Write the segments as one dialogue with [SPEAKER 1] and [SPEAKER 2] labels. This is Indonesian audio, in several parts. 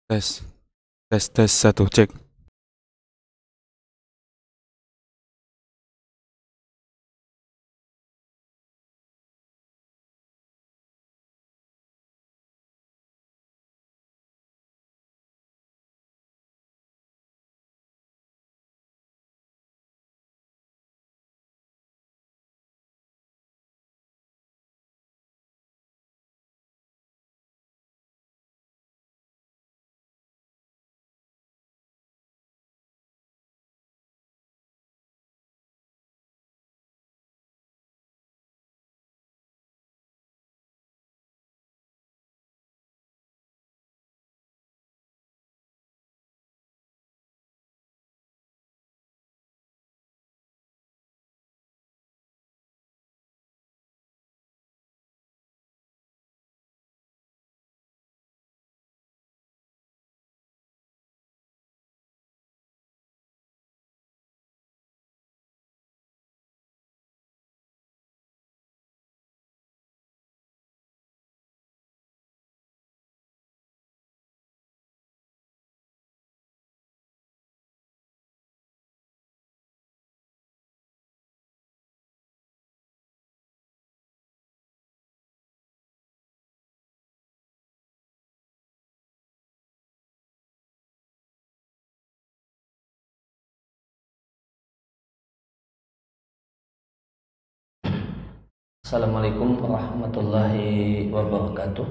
[SPEAKER 1] Tes, tes satu cek.
[SPEAKER 2] Assalamualaikum warahmatullahi wabarakatuh.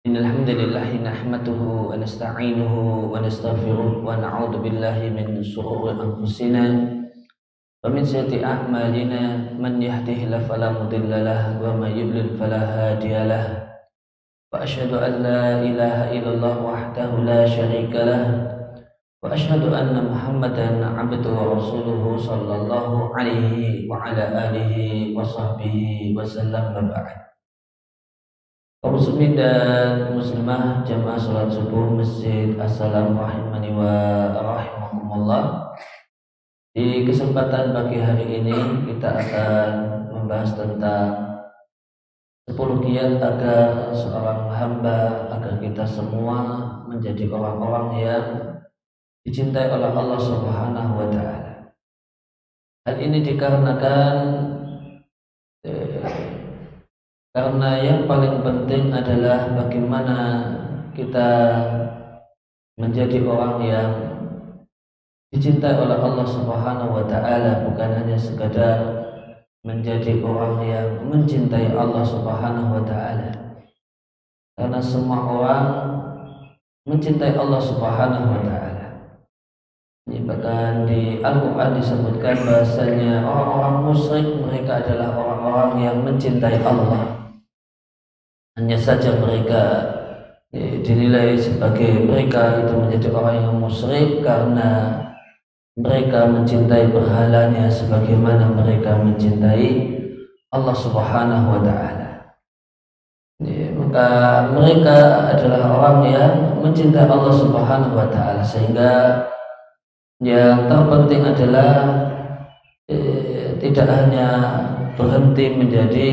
[SPEAKER 2] Innal hamdalillah nahmaduhu wa nasta'inuhu wa nastaghfiruh wa na'udzu billahi min shururi anfusina wa min sayyiati a'malina man yahdihillahu fala mudilla lahu wa may yudlil fala hadiya lahu wa asyhadu an la ilaha illallah wahdahu la syarika lahu wa asyhadu anna Muhammadan abduhu wa rasuluhu sallallahu alaihi wa ala alihi wa sahbihi wa sallam wa ba'd. Kaum muslimin dan muslimah jamaah salat subuh Masjid As-Salam rahimani wa rahimakumullah. Di kesempatan pagi hari ini kita akan membahas tentang 10 kiat agar seorang hamba, agar kita semua menjadi orang-orang yang dicintai oleh Allah Subhanahu wa taala. Hal ini dikarenakan karena yang paling penting adalah bagaimana kita menjadi orang yang dicintai oleh Allah Subhanahu wa taala, bukan hanya sekadar menjadi orang yang mencintai Allah Subhanahu wa taala. Karena semua orang mencintai Allah Subhanahu wa taala. Ini bahkan di Al-Quran disebutkan bahasanya orang-orang musyrik mereka adalah orang-orang yang mencintai Allah. Hanya saja mereka dinilai sebagai mereka itu menjadi orang yang musyrik karena mereka mencintai berhalanya sebagaimana mereka mencintai Allah Subhanahu wa taala. Maka mereka adalah orang yang mencintai Allah Subhanahu wa taala, sehingga yang terpenting adalah tidak hanya berhenti menjadi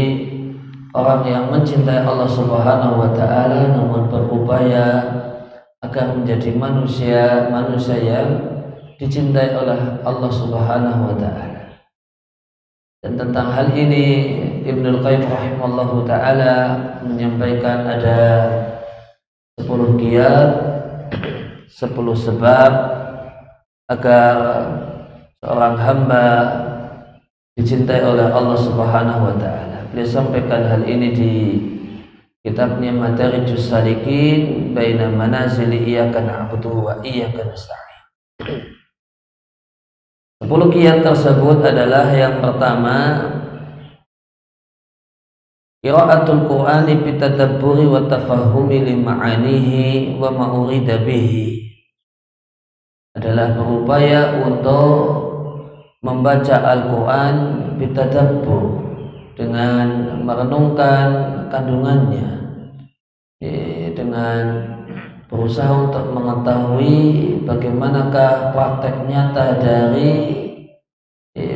[SPEAKER 2] orang yang mencintai Allah Subhanahu wa taala, namun berupaya agar menjadi manusia yang dicintai oleh Allah Subhanahu wa taala. Dan tentang hal ini Ibnul Qayyim rahimallahu taala menyampaikan ada 10 kiat, 10 sebab agar seorang hamba dicintai oleh Allah Subhanahu wa taala. Beliau sampaikan hal ini di kitabnya Madarijus Salikin baina manazili iyyaka na'budu wa iyyaka nasta'in. 10 kiat tersebut adalah yang pertama, qiraatul Qur'ani bitadabburi wa tafahumi li ma'anihi wa ma urida bihi, adalah berupaya untuk membaca Al-Quran bitadabbur, dengan merenungkan kandungannya, dengan berusaha untuk mengetahui bagaimanakah praktek nyata dari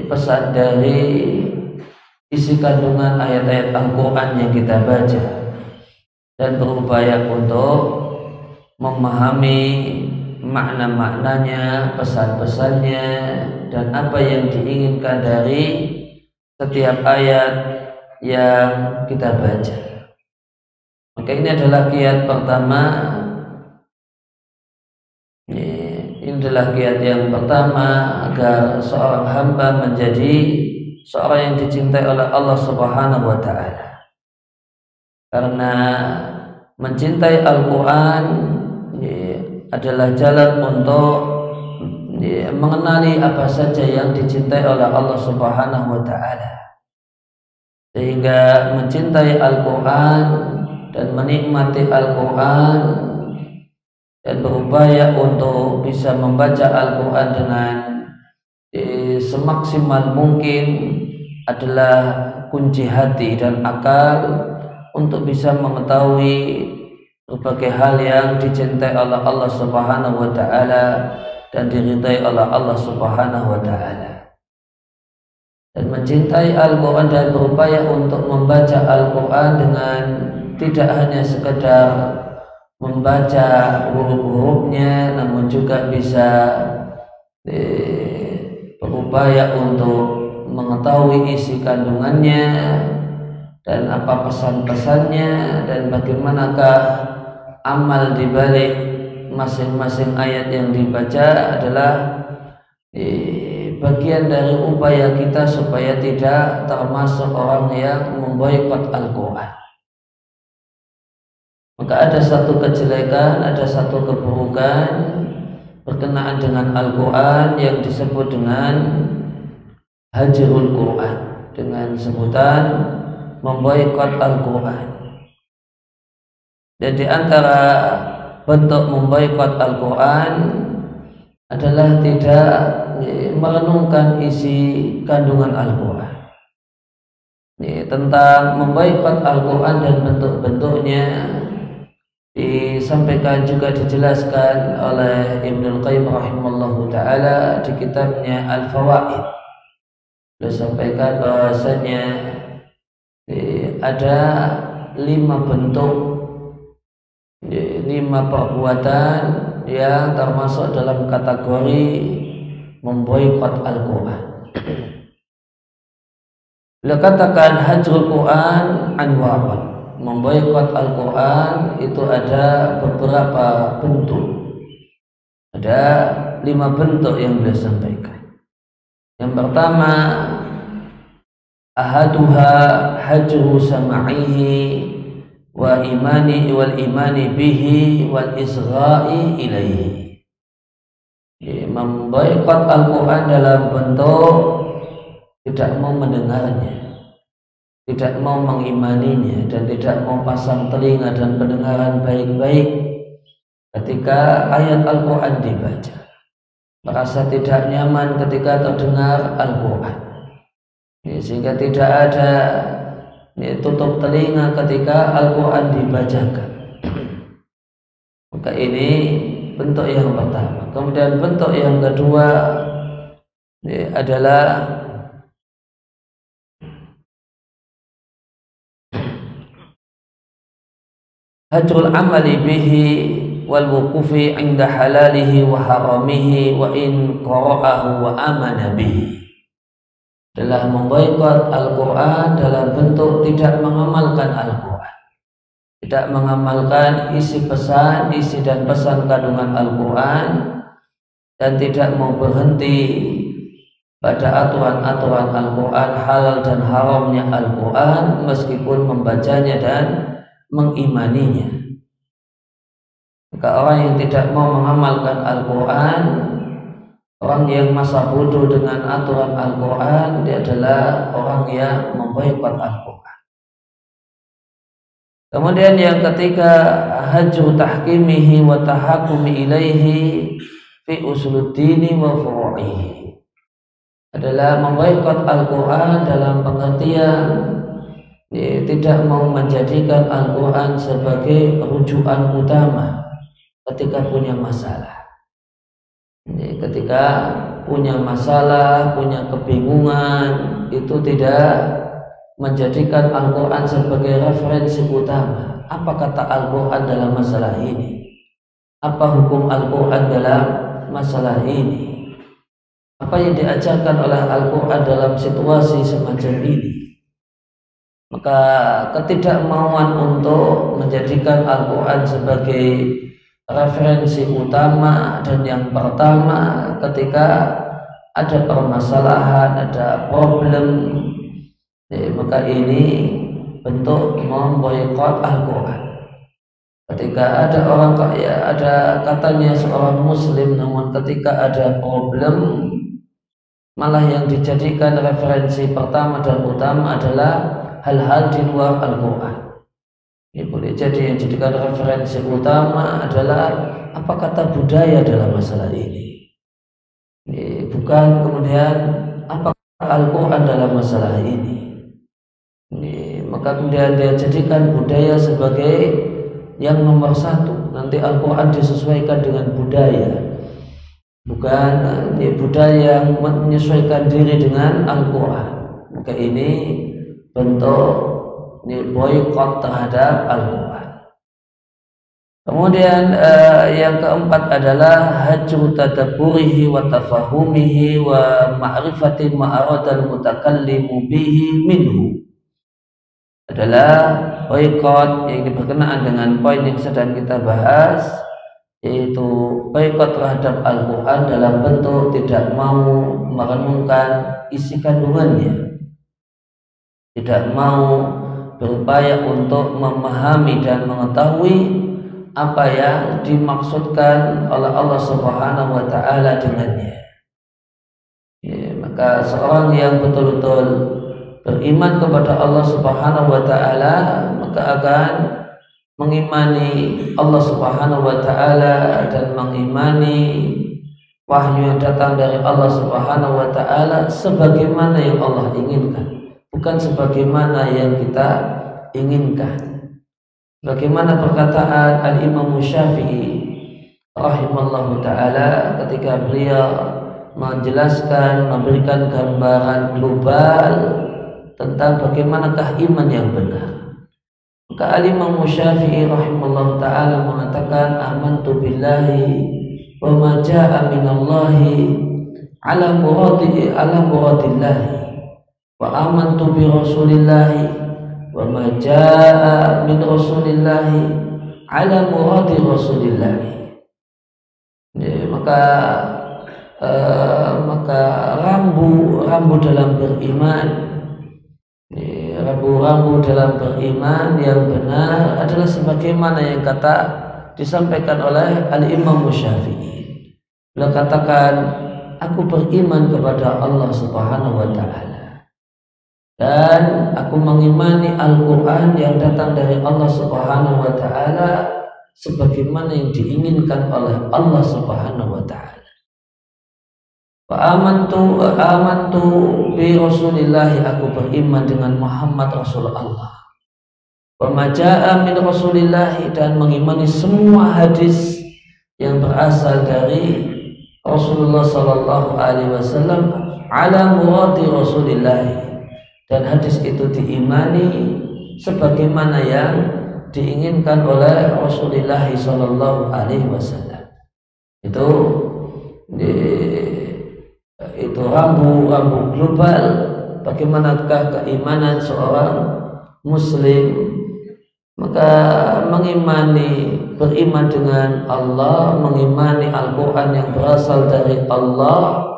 [SPEAKER 2] pesan dari isi kandungan ayat-ayat Al-Quran yang kita baca. dan berupaya untuk memahami makna-maknanya, pesan-pesannya, dan apa yang diinginkan dari setiap ayat yang kita baca. Maka ini adalah kiat pertama. Ini adalah kiat yang pertama agar seorang hamba menjadi seorang yang dicintai oleh Allah Subhanahu wa Ta'ala. Karena mencintai Al-Quran adalah jalan untuk mengenali apa saja yang dicintai oleh Allah Subhanahu wa Ta'ala. Sehingga mencintai Al-Quran dan menikmati Al-Quran dan berupaya untuk bisa membaca Al-Quran dengan semaksimal mungkin adalah kunci hati dan akal untuk bisa mengetahui berbagai hal yang dicintai oleh Allah Subhanahu wa Ta'ala dan diridai oleh Allah Subhanahu wa Ta'ala. Dan mencintai Al-Quran dan berupaya untuk membaca Al-Quran dengan tidak hanya sekedar membaca huruf-hurufnya, namun juga bisa berupaya untuk mengetahui isi kandungannya dan apa pesan-pesannya dan bagaimanakah amal dibalik masing-masing ayat yang dibaca adalah bagian dari upaya kita supaya tidak termasuk orang yang memboikot Al-Quran. Maka ada satu kejelekan, ada satu keburukan berkenaan dengan Al-Quran yang disebut dengan hajrul Quran, dengan sebutan memboikot Al-Quran. Dan di antara bentuk memboikot Al-Quran adalah tidak merenungkan isi kandungan Al-Quran. Tentang memboikot Al-Quran dan bentuk-bentuknya disampaikan juga dijelaskan oleh Ibnu Qayyim rahimallahu taala di kitabnya Al-Fawaid. Beliau sampaikan bahwasanya ada 5 bentuk, 5 perbuatan yang termasuk dalam kategori memboikot Al-Quran. Beliau katakan hajrul Quran anwarun. Memboikot Al-Quran itu ada beberapa bentuk. Ada 5 bentuk yang beliau sampaikan. Yang pertama, ahaduha hajru sam'ihi wa imani bihi wal isgha'i ilaihi. Memboikot Al-Quran dalam bentuk tidak mau mendengarnya, tidak mau mengimaninya, dan tidak mau pasang telinga dan pendengaran baik-baik ketika ayat Al-Quran dibaca. Merasa tidak nyaman ketika terdengar Al-Quran, sehingga tidak ada tutup telinga ketika Al-Quran dibacakan. Maka ini bentuk yang pertama. Kemudian bentuk yang kedua adalah hajrul amali bihi wal wuqufi inda halalihi wa haramihi wa in qara'ahu wa amana bihi. Adalah memboikot Al-Quran dalam bentuk tidak mengamalkan Al-Quran, tidak mengamalkan isi pesan, isi dan pesan kandungan Al-Quran, dan tidak mau berhenti pada aturan-aturan Al-Quran, halal dan haramnya Al-Quran, meskipun membacanya dan mengimaninya. Maka orang yang tidak mau mengamalkan Al-Quran, orang yang masa bodoh dengan aturan Al-Quran, dia adalah orang yang memboikot Al-Quran. Kemudian yang ketiga, hajru tahkimihi wa tahakumi ilaihi fi usuluddini wa furu'ihi. Adalah memboikot Al-Quran dalam pengertian tidak mau menjadikan Al-Quran sebagai rujukan utama ketika punya masalah. Ketika punya masalah, punya kebingungan, itu tidak menjadikan Al-Quran sebagai referensi utama. Apa kata Al-Quran dalam masalah ini? Apa hukum Al-Quran dalam masalah ini? Apa yang diajarkan oleh Al-Quran dalam situasi semacam ini? Maka ketidakmauan untuk menjadikan Al-Quran sebagai referensi utama dan yang pertama ketika ada permasalahan, ada problem, maka ini bentuk memboikot Al-Quran. Ketika ada orang kaya, ada katanya seorang muslim, namun ketika ada problem, malah yang dijadikan referensi pertama dan utama adalah hal-hal di luar Al-Quran. Ini boleh jadi yang dijadikan referensi utama adalah apa kata budaya dalam masalah ini. Ini bukan kemudian apa kata Al-Quran dalam masalah ini. Maka kemudian dia jadikan budaya sebagai yang nomor satu. Nanti Al-Quran disesuaikan dengan budaya, bukan budaya yang menyesuaikan diri dengan Al-Quran. Maka ini bentuk boikot terhadap Al-Quran. Kemudian yang keempat adalah hajru tadabburihi wa tafahumihi wa ma'rifati ma'aradal mutakallimu bihi minhu. Adalah boikot yang berkenaan dengan poin yang sedang kita bahas, yaitu boikot terhadap Al-Quran dalam bentuk tidak mau merenungkan isi kandungannya, tidak mau berupaya untuk memahami dan mengetahui apa yang dimaksudkan oleh Allah Subhanahu wa Ta'ala dengannya. Maka seorang yang betul-betul beriman kepada Allah Subhanahu wa Ta'ala, maka akan mengimani Allah Subhanahu wa Ta'ala dan mengimani wahyu yang datang dari Allah Subhanahu wa Ta'ala sebagaimana yang Allah inginkan, bukan sebagaimana yang kita inginkan. Bagaimana perkataan Al-Imam Syafi'i rahimallahu ta'ala ketika beliau menjelaskan, memberikan gambaran global tentang bagaimanakah iman yang benar. Maka Al-Imam Syafi'i rahimallahu ta'ala mengatakan, amantu billahi wa ma ja'a minallahi ala muradillahi wa amantu bi rasulillahi wa ma jaa min rasulillahi ala muradi rasulillahi. Maka rambu dalam beriman, rambu dalam beriman yang benar adalah sebagaimana yang kata disampaikan oleh Al-Imam Syafi'i. Beliau katakan, aku beriman kepada Allah Subhanahu wa Ta'ala dan aku mengimani Al-Quran yang datang dari Allah Subhanahu wa Ta'ala sebagaimana yang diinginkan oleh Allah Subhanahu wa Ta'ala. Wa amantu bi rasulillahi, aku beriman dengan Muhammad Rasul Allah. Wa ma jaa min rasulillahi, dan mengimani semua hadis yang berasal dari Rasulullah sallallahu alaihi wasallam ala muradi rasulillahi, dan hadis itu diimani sebagaimana yang diinginkan oleh Rasulullah sallallahu alaihi wasallam. Itu rambu global bagaimanakah keimanan seorang muslim. Maka beriman dengan Allah, mengimani Al-Quran yang berasal dari Allah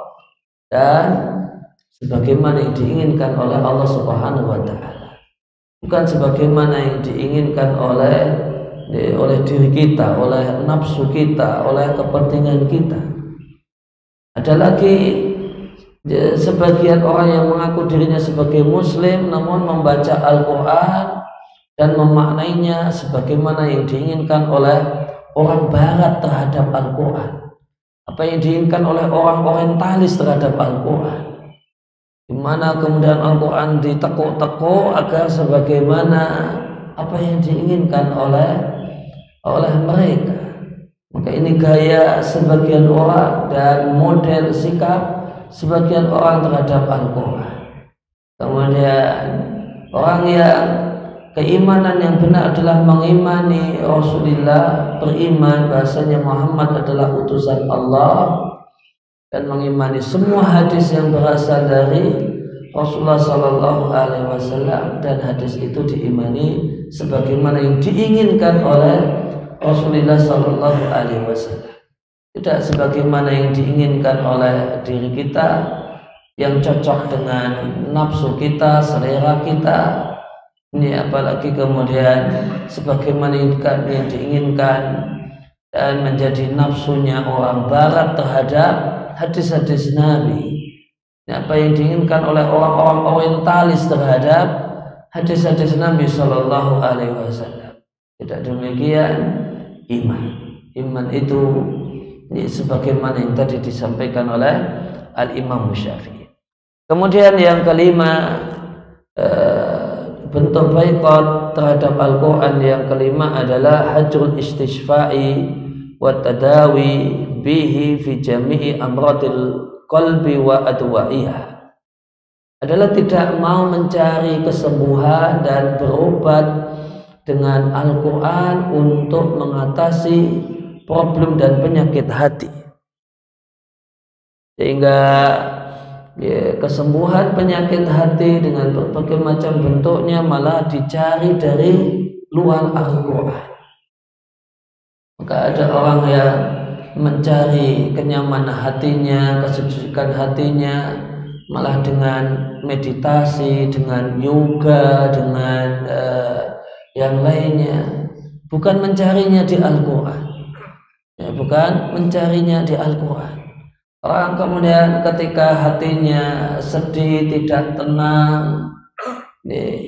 [SPEAKER 2] dan sebagaimana yang diinginkan oleh Allah Subhanahu wa Ta'ala, bukan sebagaimana yang diinginkan oleh diri kita, oleh nafsu kita, oleh kepentingan kita. Ada lagi sebagian orang yang mengaku dirinya sebagai muslim namun membaca Al-Quran dan memaknainya sebagaimana yang diinginkan oleh orang barat terhadap Al-Quran, apa yang diinginkan oleh orang orientalis terhadap Al-Quran, di mana kemudian Al-Quran ditekuk-tekuk agar sebagaimana apa yang diinginkan oleh mereka. Maka ini gaya sebagian orang dan model sikap sebagian orang terhadap Al-Quran. Kemudian Orang yang keimanan yang benar adalah mengimani Rasulullah, beriman bahasanya Muhammad adalah utusan Allah, dan mengimani semua hadis yang berasal dari Rasulullah Sallallahu Alaihi Wasallam, dan hadis itu diimani sebagaimana yang diinginkan oleh Rasulullah Sallallahu Alaihi Wasallam, tidak sebagaimana yang diinginkan oleh diri kita yang cocok dengan nafsu kita, selera kita. Ini apalagi kemudian sebagaimana yang diinginkan dan menjadi nafsunya orang barat terhadap hadis-hadis Nabi. Apa yang diinginkan oleh orang-orang orientalis terhadap hadis-hadis Nabi Sallallahu Alaihi Wasallam. Tidak demikian iman. Iman itu sebagaimana yang tadi disampaikan oleh Al-Imam Syafi'i. Kemudian yang kelima, bentuk boikot terhadap Al-Quran yang kelima adalah hajrul istishfa'i wa tadawi bihi fi jami'i amradil qalbi wa adwa'iyah, adalah tidak mau mencari kesembuhan dan berobat dengan Al-Quran untuk mengatasi problem dan penyakit hati, sehingga kesembuhan penyakit hati dengan berbagai macam bentuknya malah dicari dari luar Al-Quran. Maka ada orang yang mencari kenyamanan hatinya, kesejukan hatinya malah dengan meditasi, dengan yoga, dengan yang lainnya, bukan mencarinya di Al-Quran, bukan mencarinya di Al-Quran. Orang kemudian ketika hatinya sedih, tidak tenang,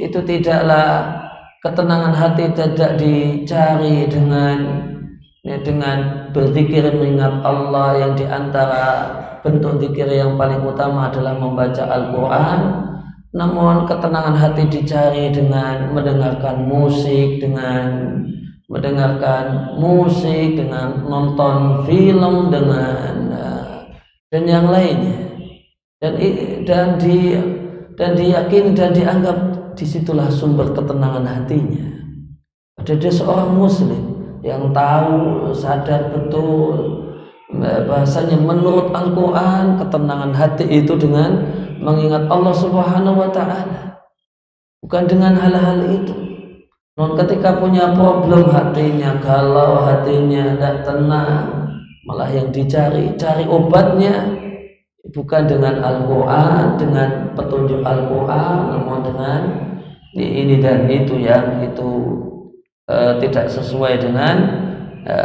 [SPEAKER 2] itu tidaklah ketenangan hati tidak dicari dengan berzikir mengingat Allah, yang diantara bentuk zikir yang paling utama adalah membaca Al-Quran. Namun ketenangan hati dicari dengan mendengarkan musik, dengan nonton film, dan yang lainnya, dan diyakini dan dianggap disitulah sumber ketenangan hatinya. Ada seorang muslim yang tahu, sadar betul bahasanya menurut Al-Quran ketenangan hati itu dengan mengingat Allah Subhanahu wa Ta'ala, bukan dengan hal-hal itu. Non ketika punya problem hatinya, galau hatinya, tidak tenang, malah yang cari obatnya bukan dengan Al-Quran, dengan petunjuk Al-Quran, namun dengan ini dan itu yang itu tidak sesuai dengan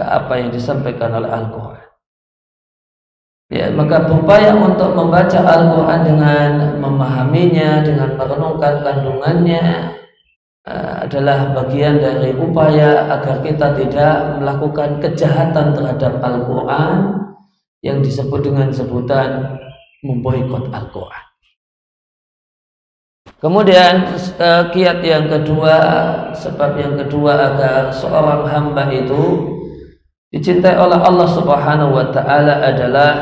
[SPEAKER 2] apa yang disampaikan oleh Al-Quran. Ya, maka berupaya untuk membaca Al-Quran dengan memahaminya, dengan merenungkan kandungannya, adalah bagian dari upaya agar kita tidak melakukan kejahatan terhadap Al-Quran yang disebut dengan sebutan memboikot Al-Quran. Kemudian kiat yang kedua, sebab yang kedua agar seorang hamba itu dicintai oleh Allah Subhanahu wa Ta'ala adalah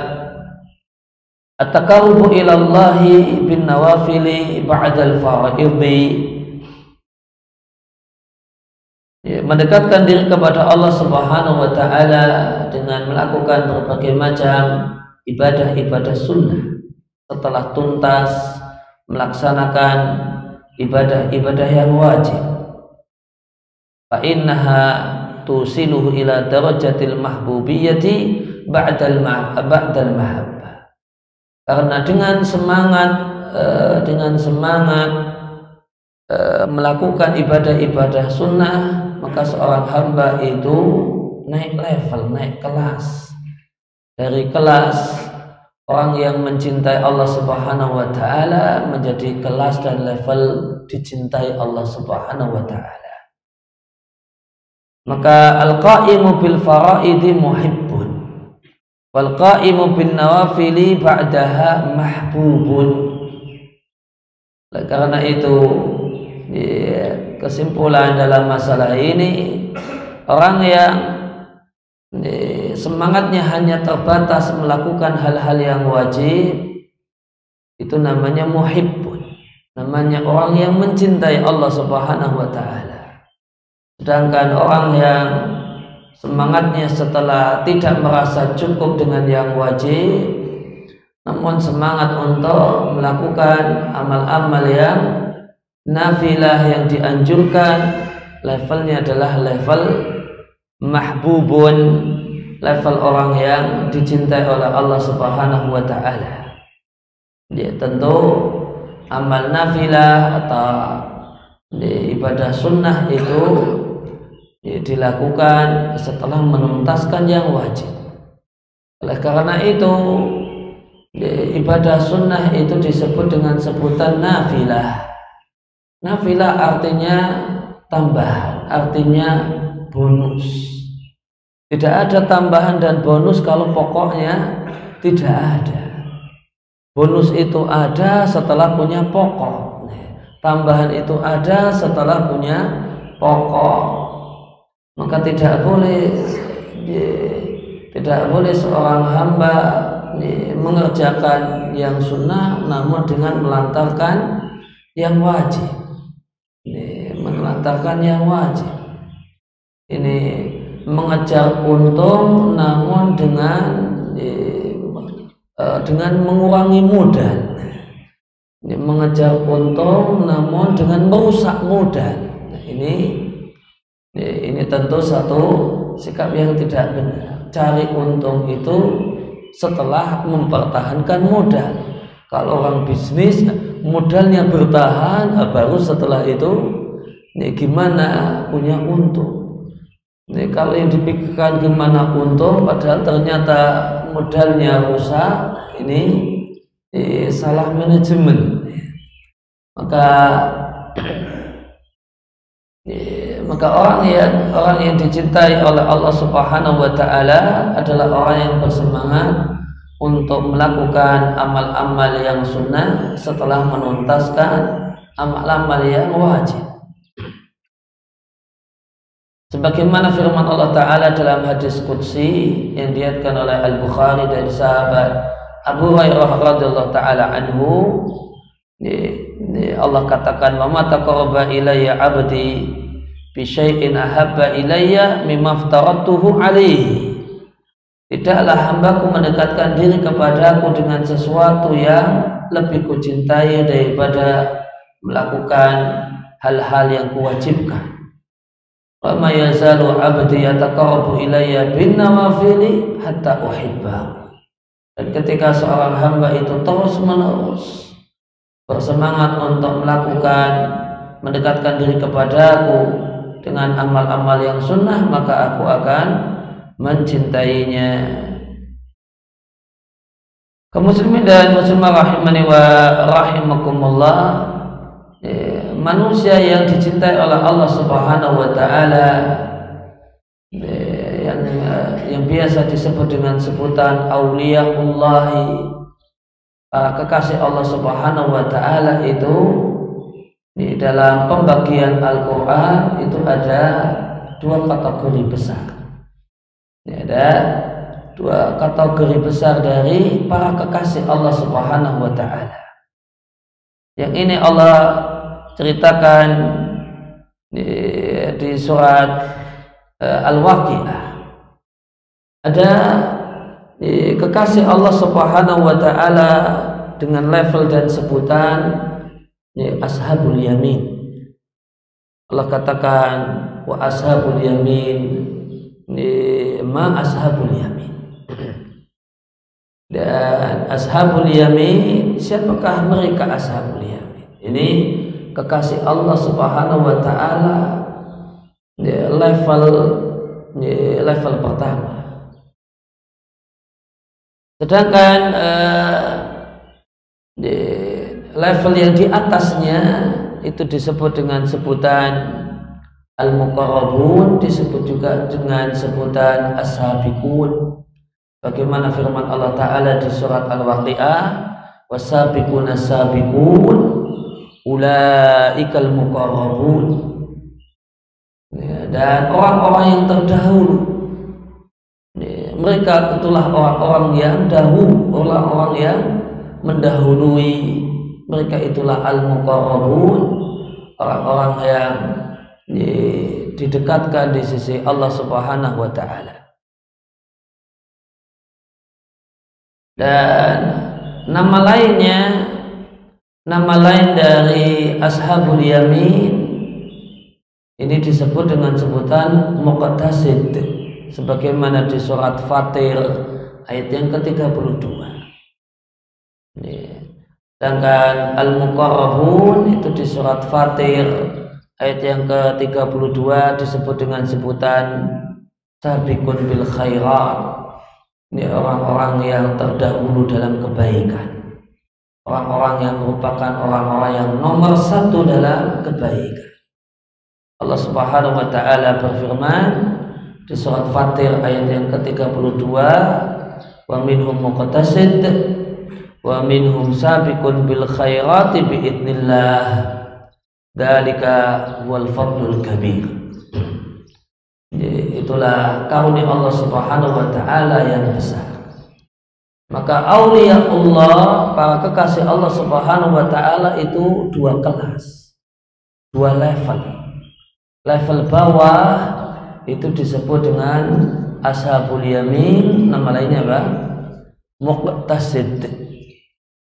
[SPEAKER 2] at-taqarrubu ilallahi bin nawafili ba'dal fara'idhi, mendekatkan diri kepada Allah Subhanahu wa Ta'ala dengan melakukan berbagai macam ibadah-ibadah sunnah setelah tuntas melaksanakan ibadah-ibadah yang wajib. Fa innaha tusiluhu ila darajatil mahbubiyyati ba'dal mahabbah. Karena dengan semangat melakukan ibadah-ibadah sunnah, maka seorang hamba itu naik level, naik kelas, dari kelas orang yang mencintai Allah Subhanahu wa Ta'ala menjadi kelas dan level dicintai Allah Subhanahu wa Ta'ala. Maka al-qa'imu bil fara'idi muhibbun wal qa'imu bin nawafili ba'daha mahbubun. Karena itu kesimpulan dalam masalah ini, orang yang semangatnya hanya terbatas melakukan hal-hal yang wajib itu namanya muhibbun. namanya orang yang mencintai Allah Subhanahu wa taala. Sedangkan orang yang semangatnya setelah tidak merasa cukup dengan yang wajib, namun semangat untuk melakukan amal-amal yang nafilah yang dianjurkan, levelnya adalah level mahbubun, level orang yang dicintai oleh Allah Subhanahu wa taala. Dia tentu amal nafilah atau ibadah sunnah itu dilakukan setelah menuntaskan yang wajib. Oleh karena itu ibadah sunnah itu disebut dengan sebutan nafilah. Nafilah artinya tambahan, artinya bonus. Tidak ada tambahan dan bonus kalau pokoknya tidak ada. Bonus itu ada setelah punya pokok. Tambahan itu ada setelah punya pokok. Maka tidak boleh seorang hamba mengerjakan yang sunnah namun dengan melantarkan yang wajib. Melantarkan yang wajib. Ini mengejar untung namun dengan mengurangi modal. Ini mengejar untung namun dengan merusak modal. Ini tentu satu sikap yang tidak benar. Cari untung itu setelah mempertahankan modal. Kalau orang bisnis modalnya bertahan, baru setelah itu gimana punya untung. Kalau yang dipikirkan gimana untung padahal ternyata modalnya rusak, ini salah manajemen. Maka orang yang dicintai oleh Allah Subhanahu wa taala adalah orang yang bersemangat untuk melakukan amal-amal yang sunnah setelah menuntaskan amal-amal yang wajib. Sebagaimana firman Allah Ta'ala dalam hadis qudsi yang diriwayatkan oleh Al-Bukhari dari sahabat Abu Hurairah radhiyallahu ta'ala anhu, Allah katakan, "Wa ma taqarraba ilayya 'abdi bi syai'in ahabba ilayya mimma aftaratuhu 'alaihi." Tidaklah hambaku mendekatkan diri kepadaku dengan sesuatu yang lebih kucintai daripada melakukan hal-hal yang kuwajibkan. Wa ma yazalu 'abdi yataqarrabu ilayya bin nawafili hatta uhibbahu. Dan ketika seorang hamba itu terus-menerus bersemangat untuk mendekatkan diri kepadaku dengan amal-amal yang sunnah, maka aku akan mencintainya. Kaum muslimin dan muslimah rahimani wa rahimakumullah, manusia yang dicintai oleh Allah Subhanahu wa taala yang biasa disebut dengan sebutan auliyaullah, para kekasih Allah Subhanahu wa taala itu di dalam pembagian Al-Qur'an itu ada dua kategori besar. Ada dua kategori besar dari para kekasih Allah Subhanahu wa taala. Yang ini Allah ceritakan di surat Al-Waqiah. Ada kekasih Allah Subhanahu wa taala dengan level dan sebutan ashabul yamin. Allah katakan wa ashabul yamin, ma ashabul yamin. Dan ashabul yamin, siapakah mereka ashabul yamin? Ini kekasih Allah Subhanahu wa taala level pertama. Sedangkan level yang di atasnya itu disebut dengan sebutan al-muqarrabun, disebut juga dengan sebutan as-sabiqun. Bagaimana firman Allah Ta'ala di surat Al-Waqiah, was-sabiquna as-sabiqun ulaikal muqarrabun. Dan orang-orang yang terdahulu, mereka itulah orang-orang yang dahulu, orang-orang yang mendahului mereka itulah al-muqarrabun, orang-orang yang didekatkan di sisi Allah Subhanahu wa taala. Dan nama lain dari ashabul yamin ini disebut dengan sebutan muqtasid, sebagaimana di surat Fatir ayat yang ke-32. Sedangkan al-muqarrabun itu di surat Fatir ayat yang ke-32 disebut dengan sebutan sabiqun bil khairat. Ini orang-orang yang terdahulu dalam kebaikan, orang-orang yang merupakan orang-orang yang nomor satu dalam kebaikan. Allah Subhanahu wa taala berfirman di surat Fatir ayat yang ke-32, wa minhum muqtasid wa minhum sabiqun bil khairati bi idznillah dzalika wal fadlul kabir. Itulah karunia Allah Subhanahu wa taala yang besar. Maka auliyaullah, para kekasih Allah Subhanahu wa taala itu dua kelas, dua level. Level bawah itu disebut dengan ashabul yamin, nama lainnya apa? Muqtasid.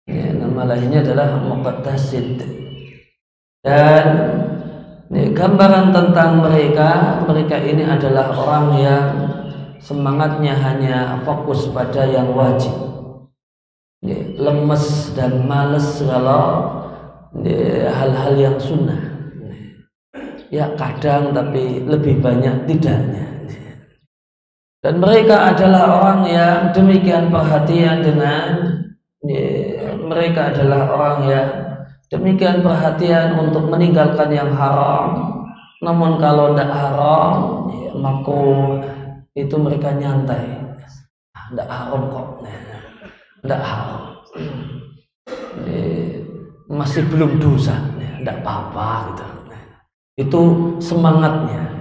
[SPEAKER 2] Ya, nama lainnya adalah muqtasid. Dan gambaran tentang mereka ini adalah orang yang semangatnya hanya fokus pada yang wajib, lemes dan males kalau hal-hal yang sunnah. Ya kadang, tapi lebih banyak tidaknya. Dan mereka adalah orang yang demikian perhatian dengan mereka adalah orang yang demikian perhatian untuk meninggalkan yang haram. Namun kalau tidak haram, makruh, itu mereka nyantai. Tidak haram kok, tidak haram, masih belum dosa, tidak apa-apa gitu. Itu semangatnya,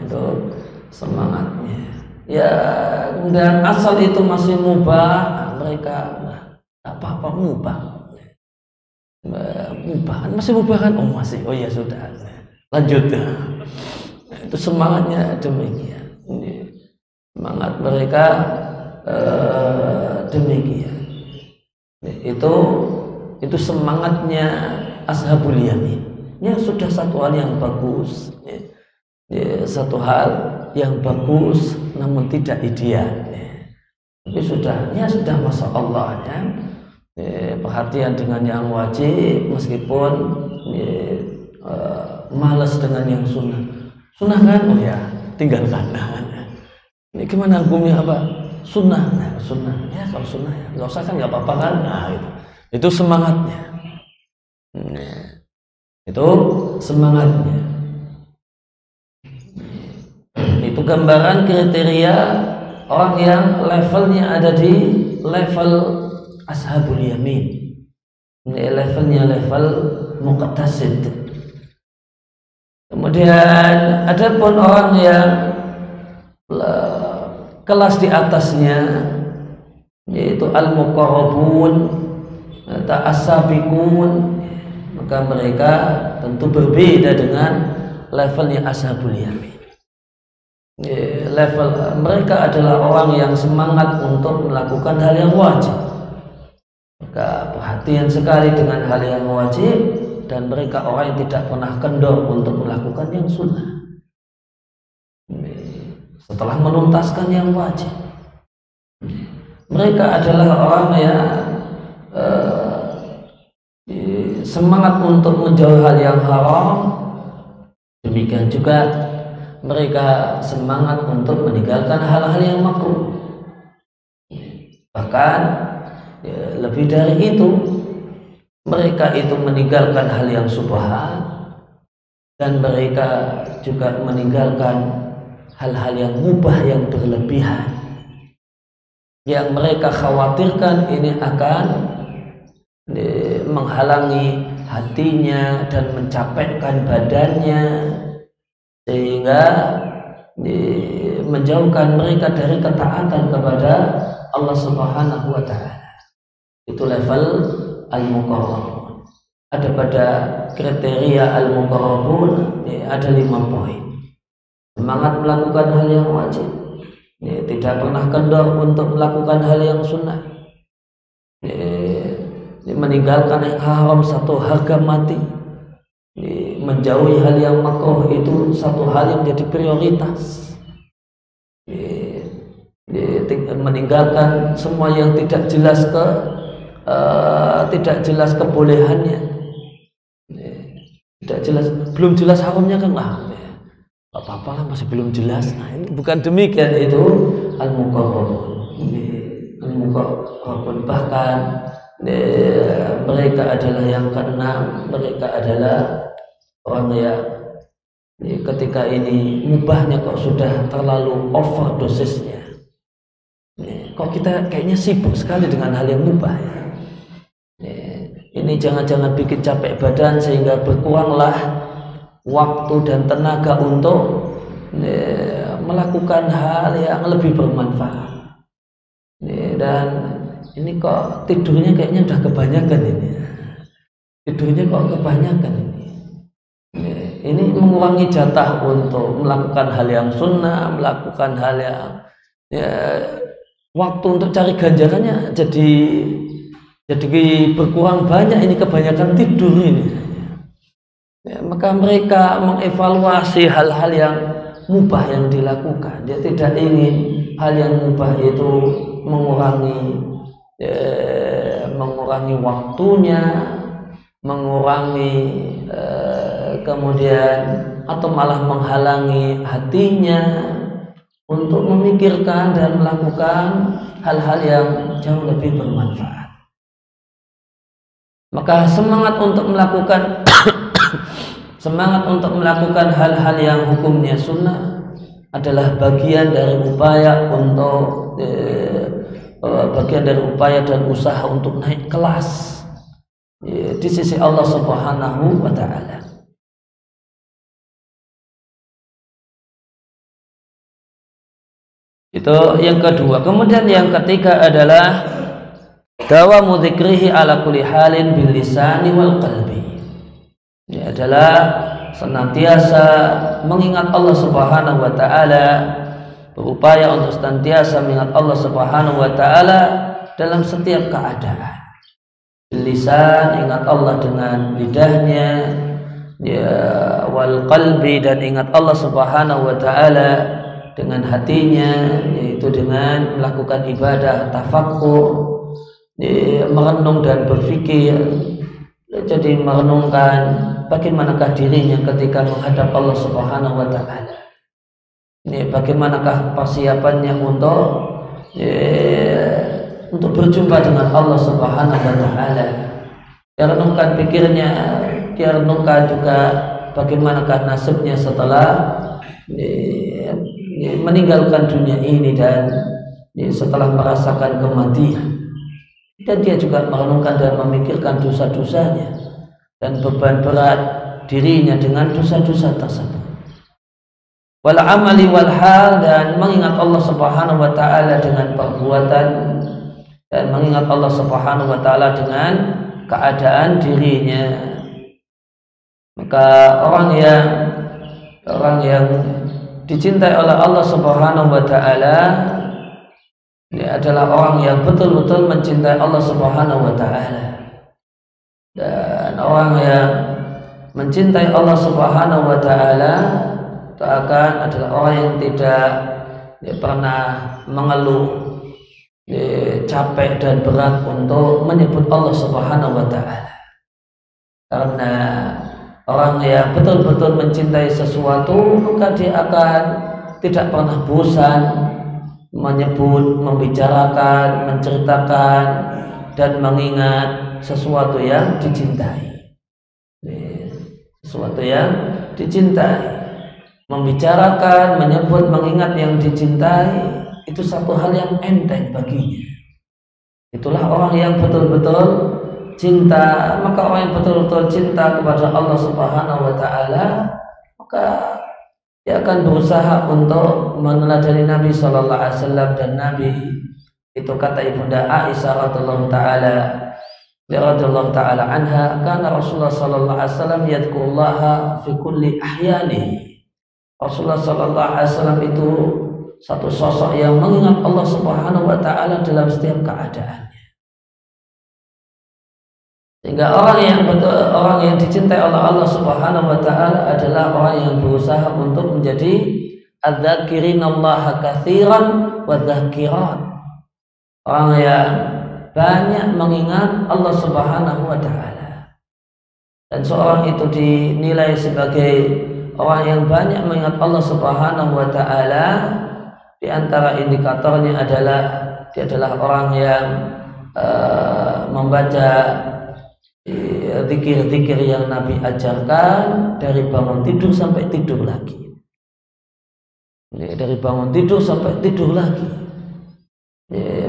[SPEAKER 2] ya. Dan asal itu masih mubah, mereka tidak apa-apa, mubah masih mubah kan, masih, oh ya sudah, lanjut. Itu semangatnya demikian, semangat mereka demikian. Itu semangatnya ashabul yamin. Ya sudah satu hal yang bagus, satu hal yang bagus, namun tidak ideal. Tapi sudah masya Allah ya. Perhatian dengan yang wajib, meskipun malas dengan yang sunnah. Sunnah kan, oh ya tinggalkan. Ini gimana hukumnya apa? Sunnah, sunnah. Ya kalau sunnah ya nggak usah kan, nggak apa-apa kan. Nah, itu semangatnya. Itu semangatnya. Itu gambaran kriteria orang yang levelnya ada di level ashabul yamin. Ini levelnya level muqtasid. Kemudian ada pun orang yang kelas di atasnya, yaitu al-muqarrabun atau as-sabiqun. Maka mereka tentu berbeda dengan levelnya ashabul yamin. Level mereka adalah orang yang semangat untuk melakukan hal yang wajib. Maka perhatian sekali dengan hal yang wajib, dan mereka orang yang tidak pernah kendor untuk melakukan yang sunnah. Setelah menuntaskan yang wajib, mereka adalah orang yang semangat untuk menjauhi hal yang haram. Demikian juga mereka semangat untuk meninggalkan hal-hal yang makruh. Bahkan lebih dari itu, mereka itu meninggalkan hal yang subhat, dan mereka juga meninggalkan hal-hal yang mubah yang berlebihan, yang mereka khawatirkan ini akan menghalangi hatinya dan mencapekkan badannya, sehingga menjauhkan mereka dari ketaatan kepada Allah Subhanahu wa taala. Itu level al-muqarrabun. ada pada kriteria al-muqarrabun, ada 5 poin. Semangat melakukan hal yang wajib, tidak pernah kendor untuk melakukan hal yang sunnah, meninggalkan yang haram satu harga mati, menjauhi hal yang makruh itu satu hal yang menjadi prioritas, meninggalkan semua yang tidak jelas kebolehannya, tidak jelas, belum jelas haramnya kan lah, apa-apa lah masih belum jelas. Nah, ini bukan demikian, itu al-muqarrabun. Bahkan mereka adalah yang keenam, mereka adalah orang yang ketika ini mubahnya kok sudah terlalu overdosisnya. Kok kita kayaknya sibuk sekali dengan hal yang mubah ya. Ini jangan-jangan bikin capek badan sehingga berkuranglah waktu dan tenaga untuk melakukan hal yang lebih bermanfaat. Dan ini kok tidurnya kayaknya udah kebanyakan ini. Tidurnya kok kebanyakan ini. Ini mengurangi jatah untuk melakukan hal yang sunnah, melakukan hal yang waktu untuk cari ganjarannya jadi berkurang banyak, ini kebanyakan tidur ini. Maka mereka mengevaluasi hal-hal yang mubah yang dilakukan. Dia tidak ingin hal yang mubah itu mengurangi waktunya, mengurangi kemudian atau malah menghalangi hatinya untuk memikirkan dan melakukan hal-hal yang jauh lebih bermanfaat. Maka semangat untuk melakukan hal-hal yang hukumnya sunnah adalah bagian dari upaya dan usaha untuk naik kelas di sisi Allah Subhanahu wa Ta'ala. Itu yang kedua. Kemudian yang ketiga adalah dawamu dzikrihi ala kulli halin bil lisani wal qalbi. Ini adalah senantiasa mengingat Allah Subhanahu wa Ta'ala, berupaya untuk senantiasa mengingat Allah Subhanahu wa Ta'ala dalam setiap keadaan. Lisan, ingat Allah dengan lidahnya, wal qalbi, dan ingat Allah Subhanahu wa Ta'ala dengan hatinya, yaitu dengan melakukan ibadah tafakkur, merenung dan berpikir. Jadi merenungkan bagaimanakah dirinya ketika menghadap Allah Subhanahu wa Ta'ala. Bagaimanakah persiapannya untuk berjumpa dengan Allah Subhanahu wa Ta'ala. Dia renungkan pikirnya, dia renungkan juga bagaimanakah nasibnya setelah meninggalkan dunia ini dan setelah merasakan kematian. Dan dia juga merenungkan dan memikirkan dosa-dosanya dan beban berat dirinya dengan dosa-dosa tersebut. Wal amali wal hal, dan mengingat Allah Subhanahu wa Ta'ala dengan perbuatan, dan mengingat Allah Subhanahu wa Ta'ala dengan keadaan dirinya. Maka orang yang dicintai oleh Allah Subhanahu wa Ta'ala, ini adalah orang yang betul-betul mencintai Allah Subhanahu wa Ta'ala. Dan orang yang mencintai Allah Subhanahu wa Ta'ala adalah orang yang tidak pernah mengeluh capek dan berat untuk menyebut Allah Subhanahu wa Ta'ala. Karena orang yang betul-betul mencintai sesuatu, maka dia akan tidak pernah bosan menyebut, membicarakan, menceritakan, dan mengingat sesuatu yang dicintai. Sesuatu yang dicintai, membicarakan, menyebut, mengingat yang dicintai, itu satu hal yang enteng baginya. Itulah orang yang betul-betul cinta. Maka orang yang betul-betul cinta kepada Allah Subhanahu wa Ta'ala, maka dia akan berusaha untuk meneladani Nabi Sallallahu Alaihi Wasallam. Dan Nabi itu, kata Ibunda Aisyah radhiyallahu taala, radhiyallahu taala anha, karena Rasulullah sallallahu alaihi wasallam yadhkurullaha fi kulli ahyanihi. Rasulullah sallallahu alaihi wasallam itu satu sosok yang mengingat Allah Subhanahu wa taala dalam setiap keadaannya. Sehingga orang yang dicintai oleh Allah Subhanahu wa taala adalah orang yang berusaha untuk menjadi adz-dzakirinallaha katsiran wa dzakirat. Orang yang banyak mengingat Allah Subhanahu wa taala. Dan seorang itu dinilai sebagai orang yang banyak mengingat Allah Subhanahu wa taala. Di antara indikatornya adalah dia adalah orang yang membaca zikir-zikir yang Nabi ajarkan dari bangun tidur sampai tidur lagi. Dari bangun tidur sampai tidur lagi.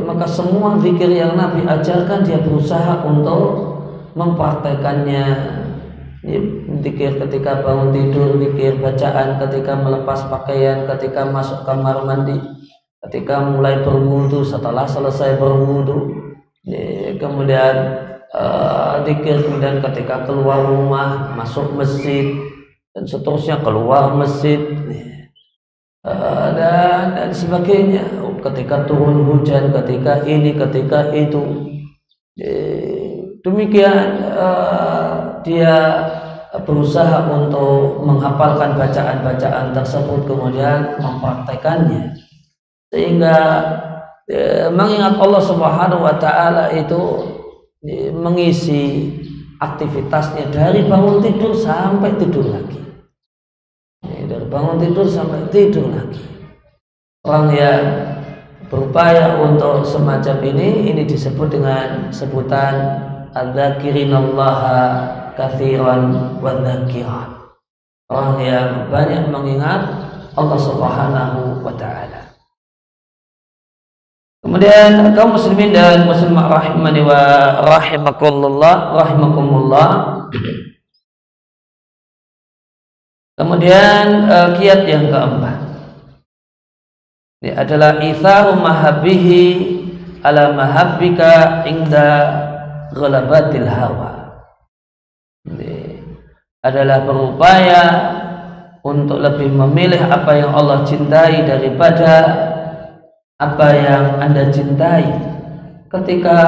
[SPEAKER 2] Maka semua zikir yang Nabi ajarkan dia berusaha untuk mempraktekannya. Zikir ketika bangun tidur, zikir bacaan ketika melepas pakaian, ketika masuk kamar mandi, ketika mulai berwudu, setelah selesai berwudu, kemudian zikir kemudian ketika keluar rumah, masuk masjid, dan seterusnya, keluar masjid, dan sebagainya, ketika turun hujan, ketika ini, ketika itu. Demikian dia berusaha untuk menghafalkan bacaan-bacaan tersebut, kemudian mempraktekannya, sehingga mengingat Allah Subhanahu wa taala itu mengisi aktivitasnya dari bangun tidur sampai tidur lagi. Dari bangun tidur sampai tidur lagi. Orang yang berupaya untuk semacam ini disebut dengan sebutan adz-dzakirinallaha katsiran wa dzakirat. Orang yang banyak mengingat Allah Subhanahu wa taala. Kemudian kaum muslimin dan muslimah rahimani wa rahimakumullah. Kemudian kiat yang keempat ini adalah itharu mahabbihi ala mahabbika inda ghalabatil hawa. Ini adalah berupaya untuk lebih memilih apa yang Allah cintai daripada apa yang Anda cintai. Ketika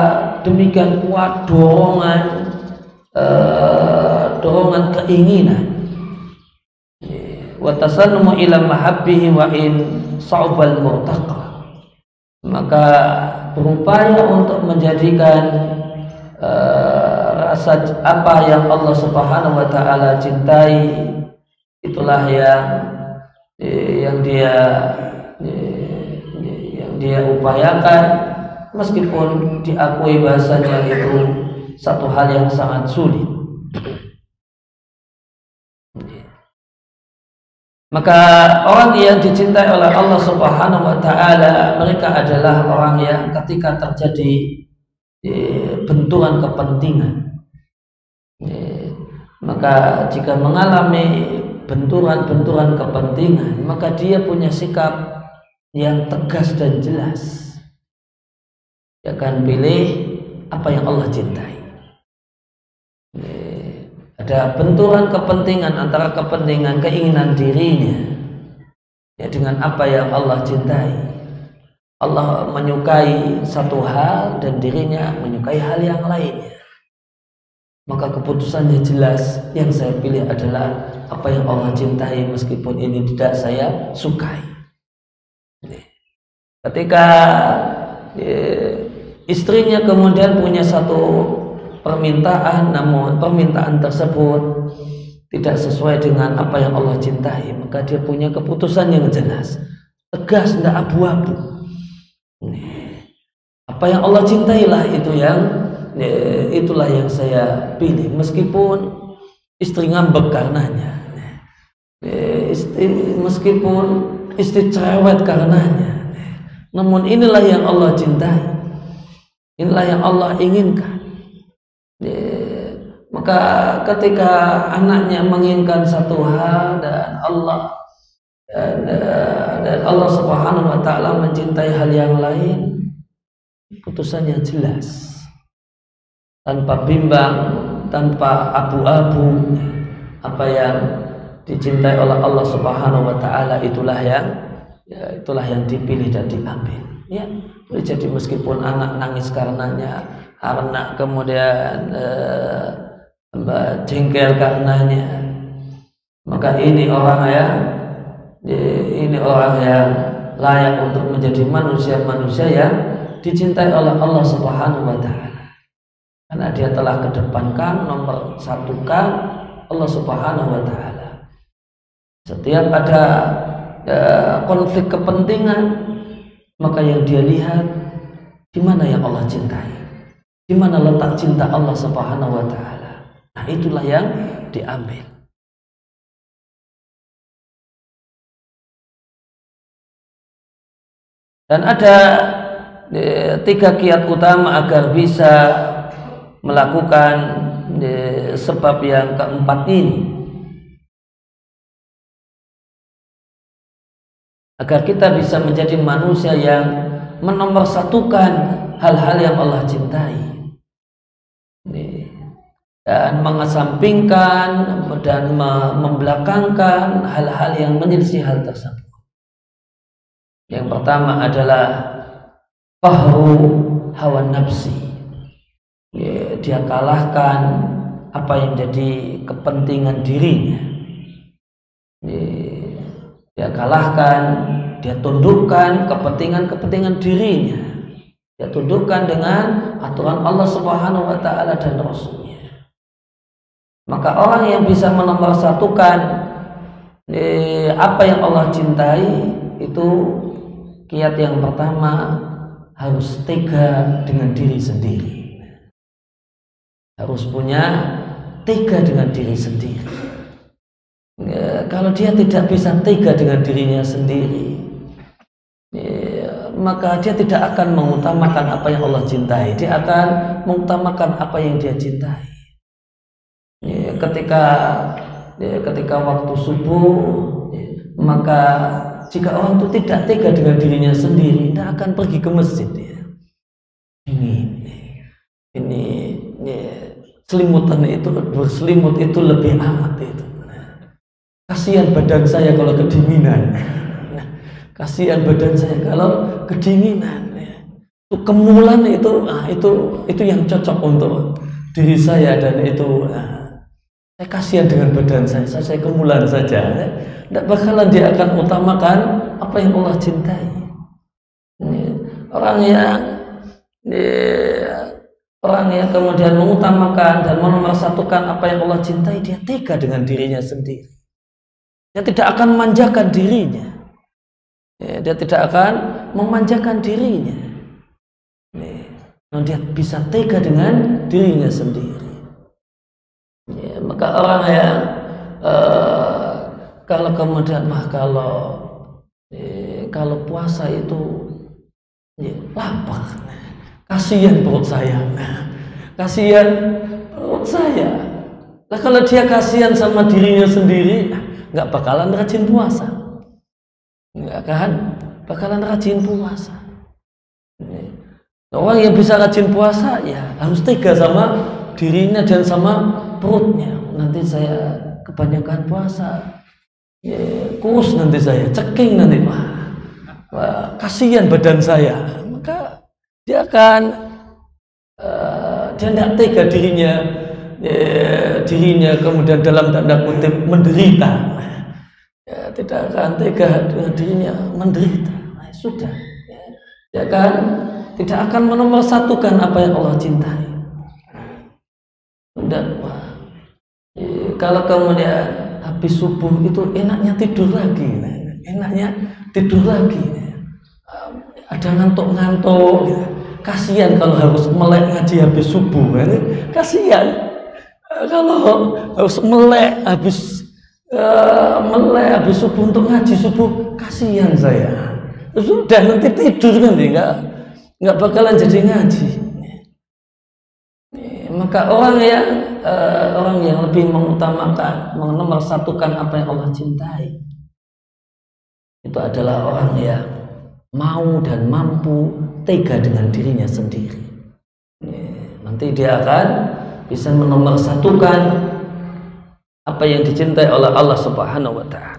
[SPEAKER 2] demikian kuat dorongan keinginan, wa tasannumu ila mahabbihi wa in sa'bal murtaqa, maka berupaya untuk menjadikan rasa apa yang Allah Subhanahu wa taala cintai itulah yang dia upayakan, meskipun diakui bahasanya itu satu hal yang sangat sulit. Maka orang yang dicintai oleh Allah Subhanahu wa taala, mereka adalah orang yang ketika terjadi benturan kepentingan, maka jika mengalami benturan kepentingan, maka dia punya sikap yang tegas dan jelas. Dia akan pilih apa yang Allah cintai. Ada benturan kepentingan antara kepentingan keinginan dirinya dengan apa yang Allah cintai. Allah menyukai satu hal dan dirinya menyukai hal yang lainnya, maka keputusannya jelas, yang saya pilih adalah apa yang Allah cintai meskipun ini tidak saya sukai. Ketika istrinya kemudian punya satu permintaan, namun permintaan tersebut tidak sesuai dengan apa yang Allah cintai, maka dia punya keputusan yang jelas, tegas, tidak abu-abu. Apa yang Allah cintailah itulah yang saya pilih, meskipun istri ngambek karenanya, meskipun istri cerewet karenanya, namun inilah yang Allah cintai, inilah yang Allah inginkan. Maka ketika anaknya menginginkan satu hal dan Allah Subhanahu wa taala mencintai hal yang lain, putusannya jelas. tanpa bimbang, tanpa abu-abu. Apa yang dicintai oleh Allah Subhanahu wa taala itulah yang dipilih dan diambil. Ya, jadi meskipun anak nangis karenanya, anak kemudian jengkel karenanya, maka ini orang yang layak untuk menjadi manusia yang dicintai oleh Allah Subhanahu wa taala. Karena dia telah kedepankan, nomor satukan Allah Subhanahu wa taala. Setiap ada konflik kepentingan, maka yang dia lihat di mana yang Allah cintai, di mana letak cinta Allah Subhanahu wa taala. Nah, itulah yang diambil. Dan ada 3 kiat utama agar bisa melakukan sebab yang keempat ini, agar kita bisa menjadi manusia yang menomorsatukan hal-hal yang Allah cintai dan mengesampingkan dan membelakangkan hal-hal yang menyelisih hal tersebut. Yang pertama adalah qahru hawa nafsi. Dia kalahkan apa yang jadi kepentingan dirinya. Dia kalahkan, dia tundukkan kepentingan dirinya. Dia tundukkan dengan aturan Allah Subhanahu wa taala dan Rasulnya. Maka orang yang bisa menomorsatukan apa yang Allah cintai, itu kiat yang pertama, harus tega dengan diri sendiri. Harus punya tega dengan diri sendiri. Kalau dia tidak bisa tega dengan dirinya sendiri, maka dia tidak akan mengutamakan apa yang Allah cintai. Dia akan mengutamakan apa yang dia cintai. Ketika waktu subuh, maka jika orang itu tidak tega dengan dirinya sendiri, dia akan pergi ke masjid. Ini selimutan itu, berselimut itu lebih amat itu. Kasihan badan saya kalau kedinginan. Kasihan badan saya kalau kedinginan. Itu kemulan itu yang cocok untuk diri saya, dan itu saya kasihan dengan badan saya kemulan saja. Tidak bakalan dia akan utamakan apa yang Allah cintai. Orang yang kemudian mengutamakan dan menomorsatukan apa yang Allah cintai, dia tega dengan dirinya sendiri. Dia tidak akan memanjakan dirinya. Dia tidak akan memanjakan dirinya. Dia bisa tega dengan dirinya sendiri. Maka orang yang kalau kemudian kalau puasa itu lapar, kasihan perut saya. Nah, kalau dia kasihan sama dirinya sendiri, nggak bakalan rajin puasa. Orang yang bisa rajin puasa ya harus tega sama dirinya dan sama perutnya. Nanti saya kebanyakan puasa, kurus nanti saya, ceking nanti, wah, kasihan badan saya. Maka dia akan dia tidak tega dirinya kemudian dalam tanda kutip menderita. Tidak akan tega dengan dirinya menderita. Sudah, dia tidak akan menomorsatukan apa yang Allah cintai. Dan kalau kemudian habis subuh itu enaknya tidur lagi. Ada ngantuk-ngantuk. Kasihan kalau harus melek ngaji habis subuh. Kasihan kalau harus melek habis subuh untuk ngaji subuh. Kasihan saya. Sudah, nanti tidur, nanti nggak bakalan jadi ngaji. Maka orang yang lebih mengutamakan, menomorsatukan apa yang Allah cintai, itu adalah orang yang mau dan mampu tega dengan dirinya sendiri. nanti dia akan bisa menomorsatukan apa yang dicintai oleh Allah Subhanahu wa taala.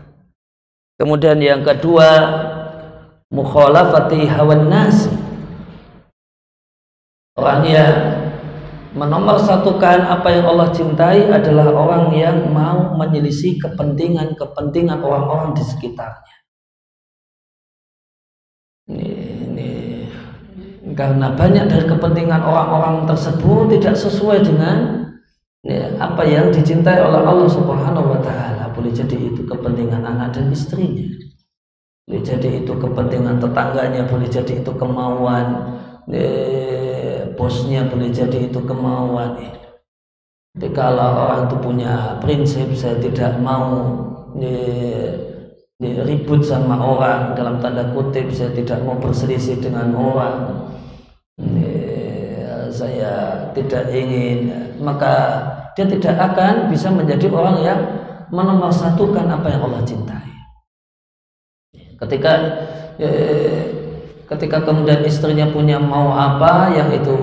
[SPEAKER 2] Kemudian yang kedua, mukhalafati hawan nas. Orang yang menomorsatukan apa yang Allah cintai adalah orang yang mau menyelisih kepentingan orang-orang di sekitarnya. Ini karena banyak dari kepentingan orang-orang tersebut tidak sesuai dengan apa yang dicintai oleh Allah Subhanahu wa taala. Boleh jadi itu kepentingan anak dan istrinya, boleh jadi itu kepentingan tetangganya, boleh jadi itu kemauan bosnya, boleh jadi itu kemauan. Tapi kalau orang itu punya prinsip, saya tidak mau ribut sama orang, dalam tanda kutip, saya tidak mau berselisih dengan orang, saya tidak ingin, maka dia tidak akan bisa menjadi orang yang menomorsatukan apa yang Allah cintai. Ketika kemudian istrinya punya mau apa yang itu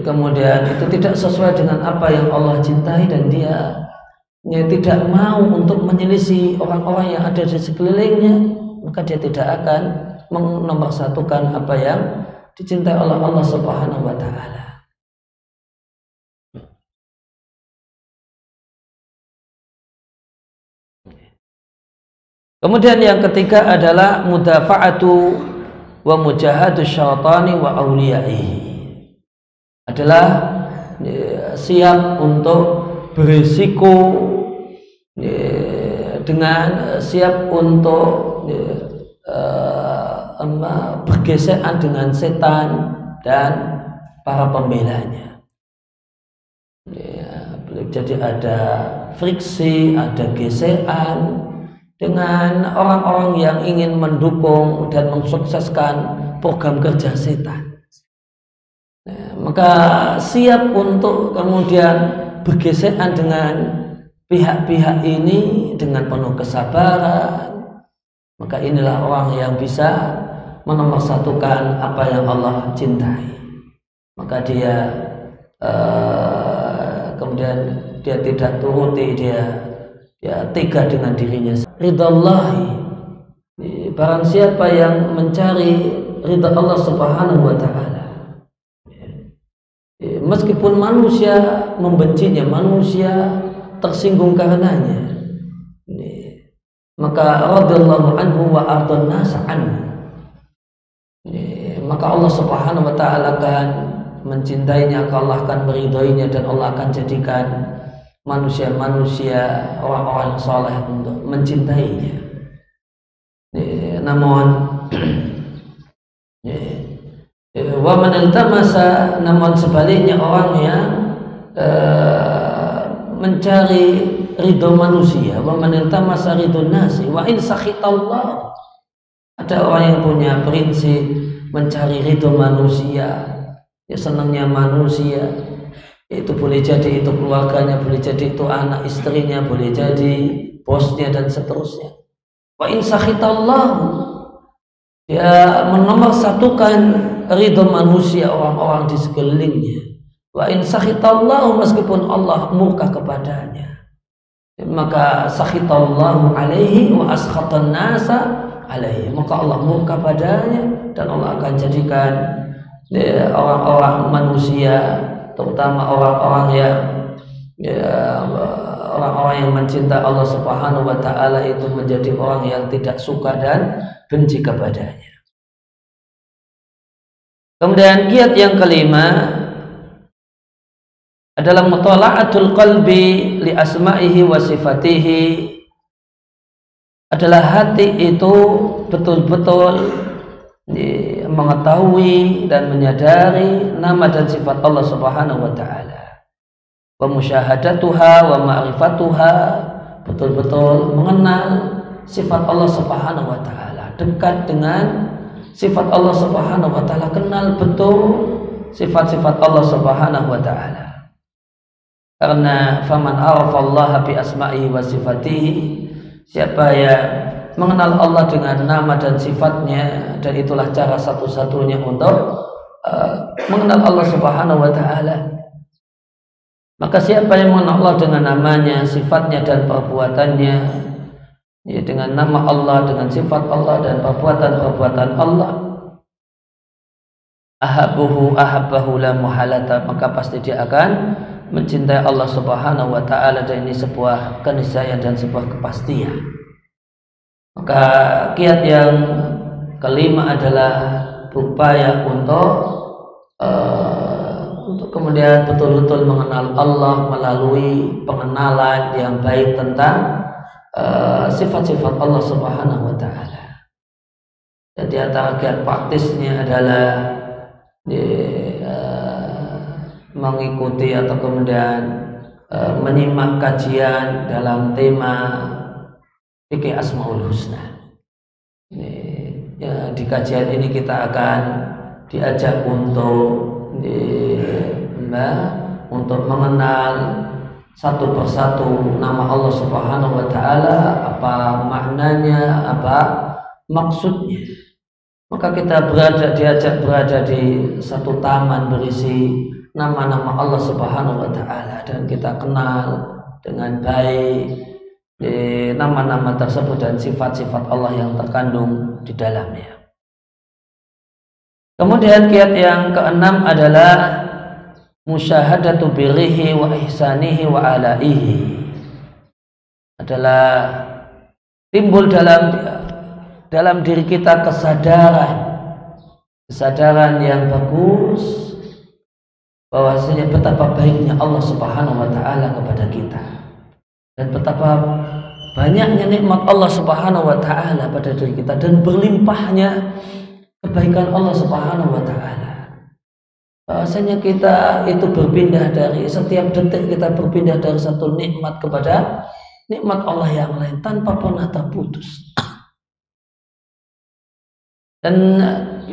[SPEAKER 2] kemudian itu tidak sesuai dengan apa yang Allah cintai, dan dia tidak mau untuk menyelisih orang-orang yang ada di sekelilingnya, maka dia tidak akan menomorsatukan apa yang dicintai oleh Allah Subhanahu wa taala. Kemudian yang ketiga adalah mudafa'atu wa mujahadu syaitani wa awliyaihi. Adalah siap untuk berisiko, dengan siap untuk bergesekan dengan setan dan para pembelanya. Jadi ada friksi, ada gesekan dengan orang-orang yang ingin mendukung dan mensukseskan program kerja setan. Maka siap untuk kemudian bergesekan dengan pihak-pihak ini dengan penuh kesabaran. Maka inilah orang yang bisa menomorsatukan apa yang Allah cintai. Maka dia kemudian dia tidak turuti, dia tega dengan dirinya. Ridallahi, barang siapa yang mencari ridha Allah Subhanahu wa taala, meskipun manusia membencinya, manusia tersinggung karenanya, maka radhiyallahu anhu wa ardhan nas anhu, maka Allah Subhanahu wa taala akan mencintainya, Allah akan meridhoinya, dan Allah akan jadikan manusia-manusia, orang-orang saleh untuk mencintainya. Namun wa man iltamasa, namun sebaliknya orang yang mencari ridho manusia, wa man iltamasa ridho nasi wa in sakhitallah. Ada orang yang punya prinsip mencari ridho manusia, ya senangnya manusia, itu boleh jadi itu keluarganya, boleh jadi itu anak istrinya, boleh jadi bosnya dan seterusnya. Wa in sakhitallahu, dia menomorsatukan ridho manusia, orang-orang di sekelilingnya. Wa in sakhitallahu, meskipun Allah murka kepadanya, maka sakhitallahu alaihi wa askhatan nasa alaihi, maka Allah murka padanya dan Allah akan jadikan orang-orang manusia, terutama orang-orang yang mencintai Allah Subhanahu wa taala itu menjadi orang yang tidak suka dan benci kepadanya. Kemudian kiat yang kelima adalah mutala'atul qalbi li asma'ihi wa sifatihi, adalah hati itu betul-betul mengetahui dan menyadari nama dan sifat Allah Subhanahu wa taala. Wa musyahadatuha wa ma'rifatuha, betul-betul mengenal sifat Allah Subhanahu wa taala, dekat dengan sifat Allah Subhanahu wa taala, kenal betul sifat-sifat Allah Subhanahu wa taala. Karena faman arafa Allah bi asma'ihi wa sifatihi, siapa yang mengenal Allah dengan nama dan sifatnya, dan itulah cara satu-satunya untuk mengenal Allah Subhanahu wa taala. Maka siapa yang mengenal Allah dengan namanya, sifatnya dan perbuatannya, ya, dengan nama Allah, dengan sifat Allah dan perbuatan-perbuatan Allah, ahabbahu la muhalata, maka pasti dia akan mencintai Allah Subhanahu wa taala, dan ini sebuah keniscayaan dan sebuah kepastian. Maka kiat yang kelima adalah berupaya untuk kemudian betul-betul mengenal Allah melalui pengenalan yang baik tentang sifat-sifat Allah Subhanahu wa taala. Dan di antara kiat praktisnya adalah mengikuti atau kemudian menyimak kajian dalam tema fikih Asmaul Husna. Di kajian ini kita akan diajak untuk mengenal satu persatu nama Allah Subhanahu wa taala, apa maknanya, apa maksudnya. Maka kita diajak berada di satu taman berisi nama-nama Allah Subhanahu wa taala, dan kita kenal dengan baik nama-nama tersebut dan sifat-sifat Allah yang terkandung di dalamnya. Kemudian kiat yang keenam adalah musyahadatu birrihi wa ihsanihi wa alaihi, adalah timbul dalam diri kita kesadaran yang bagus bahwasanya betapa baiknya Allah Subhanahu wa taala kepada kita, dan betapa banyaknya nikmat Allah Subhanahu wa taala pada diri kita, dan berlimpahnya kebaikan Allah Subhanahu wa taala. Bahwasanya kita itu berpindah dari setiap detik, kita berpindah dari satu nikmat kepada nikmat Allah yang lain tanpa pernah terputus. Dan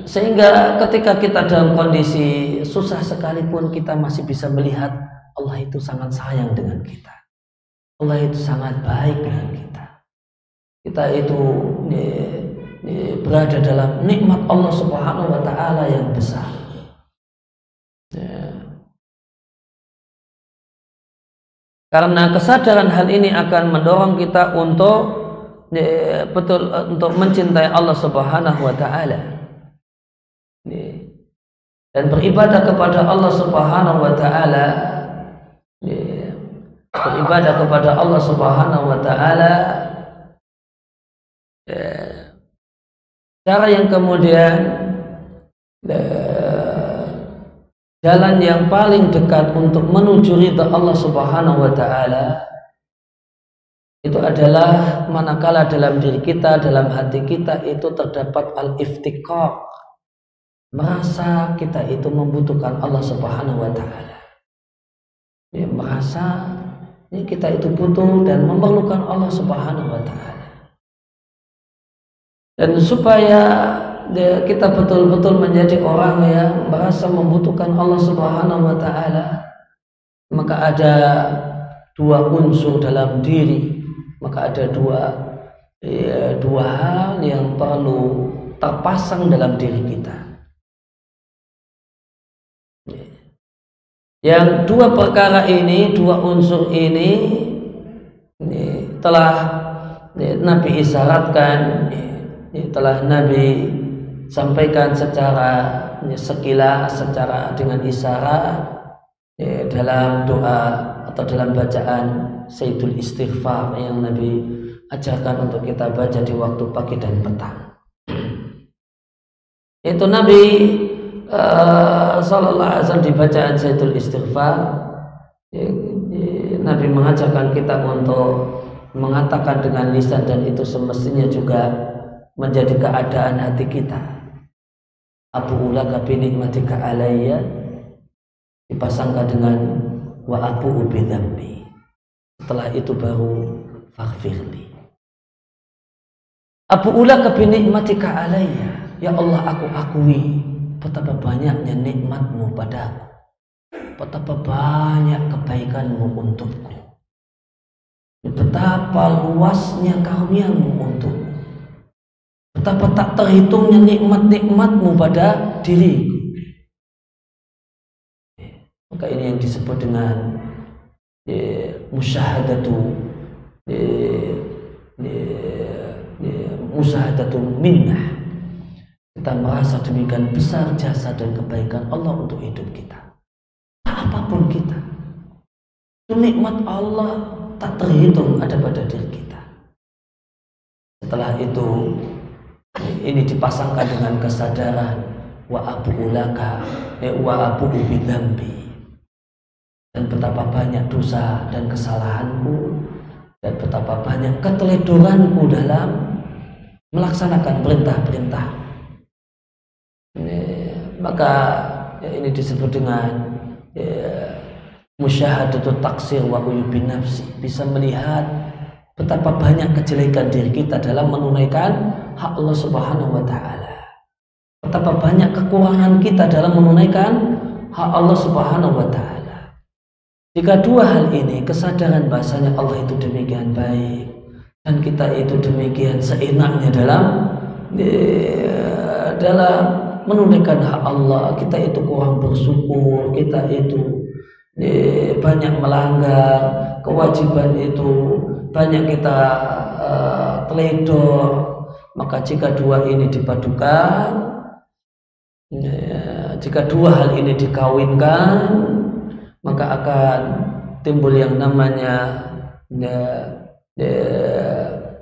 [SPEAKER 2] sehingga ketika kita dalam kondisi susah sekalipun, kita masih bisa melihat Allah itu sangat sayang dengan kita. Allah itu sangat baik dengan kita. Kita itu berada dalam nikmat Allah Subhanahu wa taala yang besar. Karena kesadaran hal ini akan mendorong kita untuk untuk mencintai Allah Subhanahu wa taala dan beribadah kepada Allah Subhanahu wa taala, beribadah kepada Allah Subhanahu wa taala, cara yang kemudian jalan yang paling dekat untuk menuju ridha Allah Subhanahu wa taala itu adalah manakala dalam diri kita, dalam hati kita itu terdapat al-iftiqar, merasa kita itu membutuhkan Allah Subhanahu wa taala. Ya, merasa kita itu butuh dan memerlukan Allah Subhanahu wa taala. Dan supaya kita betul-betul menjadi orang yang merasa membutuhkan Allah Subhanahu wa taala, maka ada dua unsur dalam diri, maka ada dua hal yang perlu terpasang dalam diri kita. Yang dua perkara ini, dua unsur ini telah Nabi isyaratkan, telah Nabi sampaikan secara sekilas, secara dengan isyarat dalam doa atau dalam bacaan Sayyidul Istighfar yang Nabi ajarkan untuk kita baca di waktu pagi dan petang. Itu Nabi sallallahu alaihi wasallam di bacaan Sayyidul Istighfar, Nabi mengajarkan kita untuk mengatakan dengan lisan, dan itu semestinya juga menjadi keadaan hati kita. Abu ulaka bi nikmatika alayya, dipasangkan dengan wa abu bi dzambi. Setelah itu baru faghfirli. Abu ulaka bi nikmatika alayya, ya Allah, aku akui betapa banyaknya nikmatmu padaku, betapa banyak kebaikanmu untukku, betapa luasnya karuniamu untukku, betapa tak terhitungnya nikmat-nikmatmu pada diriku. Maka ini yang disebut dengan musyahadatu minnah. Kita merasa demikian besar jasa dan kebaikan Allah untuk hidup kita. Apapun kita, itu nikmat Allah tak terhitung ada pada diri kita. Setelah itu, ini dipasangkan dengan kesadaran wa abu'u laka wa abu'u bidzambi, dan betapa banyak dosa dan kesalahanku, dan betapa banyak keteledoranku dalam melaksanakan perintah-perintah. Maka ini disebut dengan musyahadatul taksir wa uyubin nafsi, bisa melihat betapa banyak kejelekan diri kita dalam menunaikan hak Allah Subhanahu wa taala. Betapa banyak kekurangan kita dalam menunaikan hak Allah Subhanahu wa taala. Jika dua hal ini, kesadaran bahasanya Allah itu demikian baik dan kita itu demikian seenaknya dalam menunaikan hak Allah, kita itu kurang bersyukur, kita itu banyak melanggar kewajiban itu, banyak kita teledor, maka jika dua ini dipadukan, jika dua hal ini dikawinkan, maka akan timbul yang namanya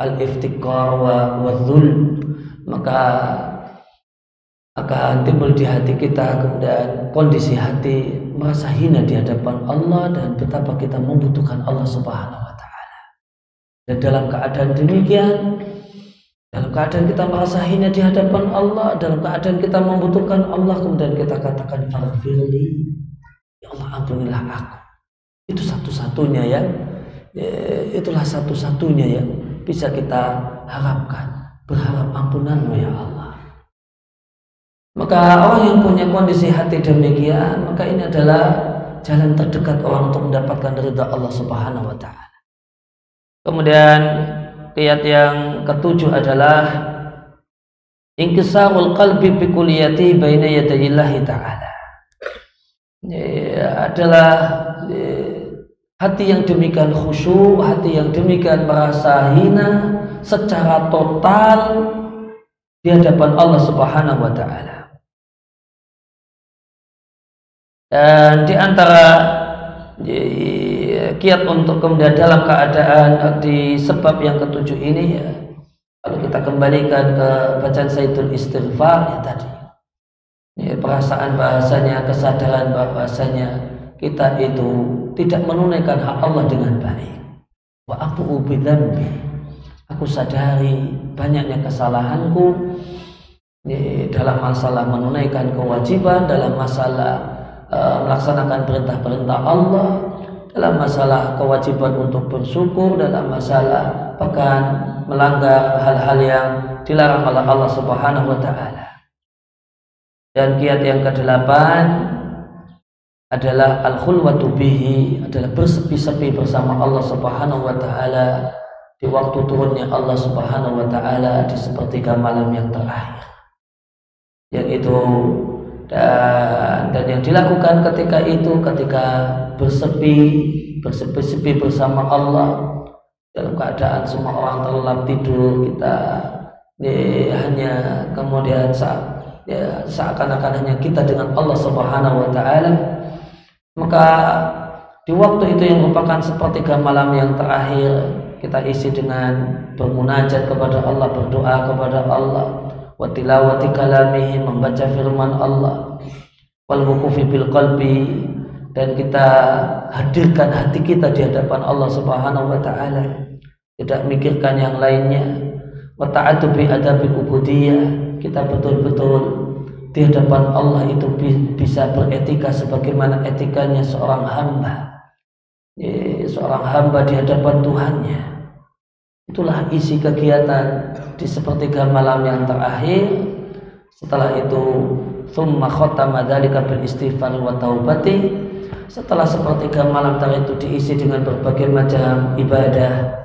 [SPEAKER 2] al-iftikar wa dhul. Maka akan timbul di hati kita kemudian kondisi hati merasa hina di hadapan Allah dan betapa kita membutuhkan Allah Subhanahu wa taala. Dan dalam keadaan demikian, dalam keadaan kita merasa hina di hadapan Allah, dalam keadaan kita membutuhkan Allah, kemudian kita katakan faghfirli, ya Allah ampunilah aku. Itu satu-satunya itulah satu-satunya yang bisa kita harapkan, berharap ampunanmu ya Allah. Maka orang yang punya kondisi hati demikian, maka ini adalah jalan terdekat orang untuk mendapatkan ridha Allah Subhanahu wa taala. Kemudian qiyat yang ketujuh adalah inkisarul qalbi bi kulliyati baina yadayillahi ta'ala. Adalah hati yang demikian khusyuk, hati yang demikian merasa hina secara total di hadapan Allah Subhanahu wa taala. Dan di antara kiat untuk kemudian dalam keadaan di sebab yang ketujuh ini, ya, kalau kita kembalikan ke bacaan Sayyidul Istighfar ya tadi, ya, perasaan bahasanya, kesadaran bahasanya kita itu tidak menunaikan hak Allah dengan baik. Wa abu'u bidzambi, aku sadari banyaknya kesalahanku dalam masalah menunaikan kewajiban, dalam masalah melaksanakan perintah-perintah Allah, dalam masalah kewajiban untuk bersyukur, dalam masalah bahkan melanggar hal-hal yang dilarang oleh Allah Subhanahu wa taala. Dan kiat yang ke-8 adalah al-khulwatu bihi, adalah bersepi-sepi bersama Allah Subhanahu wa taala di waktu turunnya Allah Subhanahu wa taala di sepertiga malam yang terakhir. Yang itu dan yang dilakukan ketika itu, ketika bersepi-sepi bersama Allah dalam keadaan semua orang terlelap tidur, kita hanya kemudian seakan-akan hanya kita dengan Allah Subhanahu wa taala. Maka di waktu itu yang merupakan sepertiga malam yang terakhir, kita isi dengan bermunajat kepada Allah, berdoa kepada Allah, wa tilawati kalamihi, membaca firman Allah, wal wuqufi bil qalbi, dan kita hadirkan hati kita di hadapan Allah Subhanahu wa taala, tidak mikirkan yang lainnya, wa ta'atu bi adabil ubudiyah, kita betul-betul di hadapan Allah itu bisa beretika sebagaimana etikanya seorang hamba, seorang hamba di hadapan Tuhannya. Itulah isi kegiatan di sepertiga malam yang terakhir. Setelah itu thumma khatama dzalika bil istighfar wa taubati. Setelah sepertiga malam terakhir itu diisi dengan berbagai macam ibadah,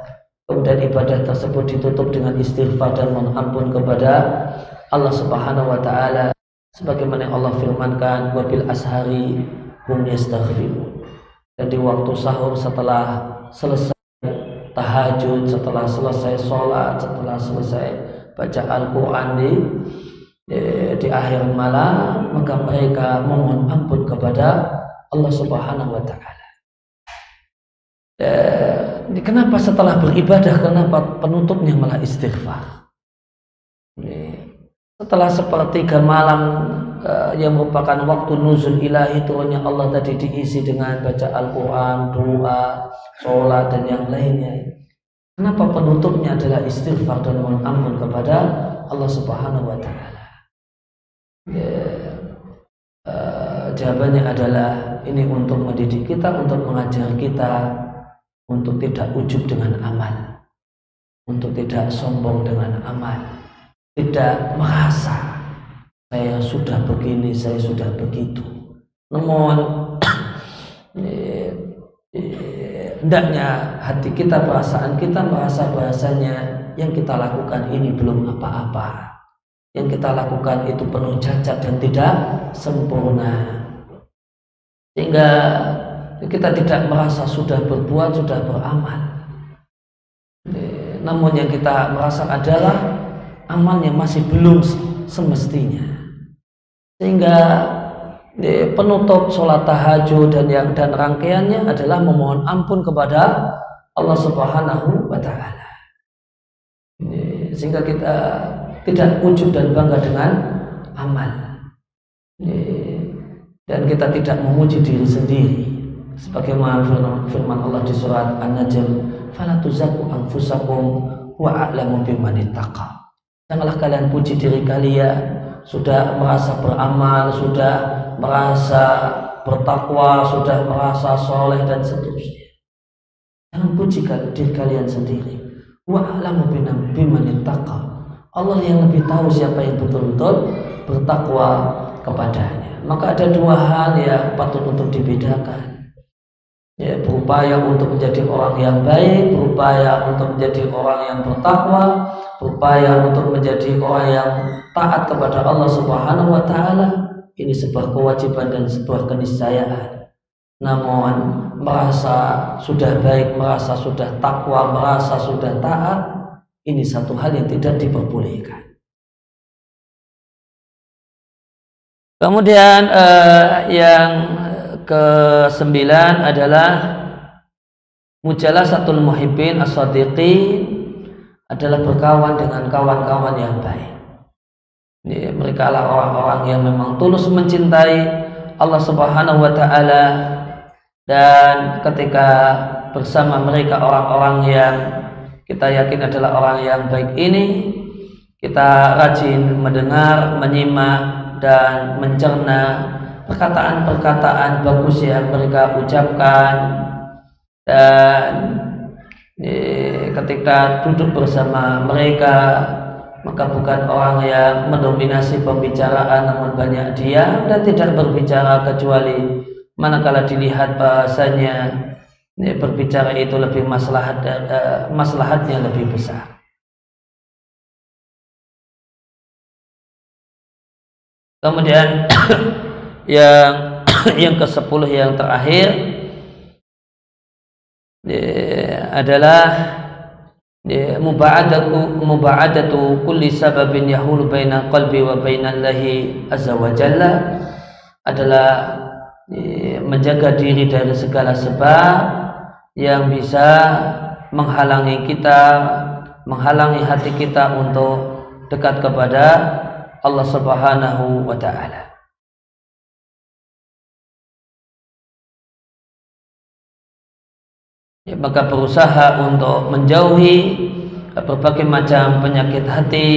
[SPEAKER 2] kemudian ibadah tersebut ditutup dengan istighfar dan mohon ampun kepada Allah Subhanahu wa taala, sebagaimana Allah firmankan, wa bil ashari hum yastaghfirun. Dan di waktu sahur, setelah selesai tahajud, setelah selesai sholat, setelah selesai baca Al-Quran di akhir malam, maka mereka memohon ampun kepada Allah Subhanahu wa Ta'ala. Kenapa setelah beribadah, kenapa penutupnya malah istighfar? Setelah sepertiga malam yang merupakan waktu nuzul ilahi, turunnya Allah tadi diisi dengan baca Al-Quran, doa, sholat, dan yang lainnya. Kenapa penutupnya adalah istighfar dan mohon ampun kepada Allah Subhanahu wa Ta'ala? Jawabannya adalah ini untuk mendidik kita, untuk mengajar kita untuk tidak ujub dengan amal, untuk tidak sombong dengan amal, tidak merasa saya sudah begini, saya sudah begitu. Namun hendaknya hati kita, perasaan kita merasa bahasanya yang kita lakukan ini belum apa-apa, yang kita lakukan itu penuh cacat dan tidak sempurna, sehingga kita tidak merasa sudah berbuat, sudah beramal. Namun yang kita merasa adalah amalnya masih belum semestinya, sehingga penutup sholat tahajud dan rangkaiannya adalah memohon ampun kepada Allah Subhanahu wa Ta'ala, sehingga kita tidak ujub dan bangga dengan amal, dan kita tidak memuji diri sendiri, sebagaimana firman Allah di surat An-Najm, "Fala tuzakku anfusakum wa a'lamu biman ittaqa." Janganlah kalian puji diri kalian, sudah merasa beramal, sudah merasa bertakwa, sudah merasa soleh dan seterusnya. Jangan puji diri kalian sendiri. Wa a'lamu biman ittaqa. Allah yang lebih tahu siapa yang betul-betul bertakwa kepadanya. Maka ada dua hal yang patut untuk dibedakan. Berupaya untuk menjadi orang yang baik, berupaya untuk menjadi orang yang bertakwa, berupaya untuk menjadi orang yang taat kepada Allah Subhanahu wa Ta'ala. Ini sebuah kewajiban dan sebuah keniscayaan. Namun merasa sudah baik, merasa sudah takwa, merasa sudah taat, ini satu hal yang tidak diperbolehkan. Kemudian yang ke-9 adalah mujalasatul muhibbin as-sadiqin, adalah berkawan dengan kawan-kawan yang baik. Mereka adalah orang-orang yang memang tulus mencintai Allah Subhanahu wa Ta'ala, dan ketika bersama mereka orang-orang yang kita yakin adalah orang yang baik ini, kita rajin mendengar, menyimak, dan mencerna perkataan-perkataan bagus yang mereka ucapkan, dan ketika duduk bersama mereka, maka bukan orang yang mendominasi pembicaraan, namun banyak diam dan tidak berbicara kecuali manakala dilihat bahasanya berbicara itu lebih maslahatnya lebih besar. Kemudian yang ke-10 yang terakhir adalah muba'adatu kulli sababin yahulu baina qalbi wa bainallahi azza wa jalla, adalah menjaga diri dari segala sebab yang bisa menghalangi hati kita untuk dekat kepada Allah Subhanahu wa Ta'ala. Maka berusaha untuk menjauhi berbagai macam penyakit hati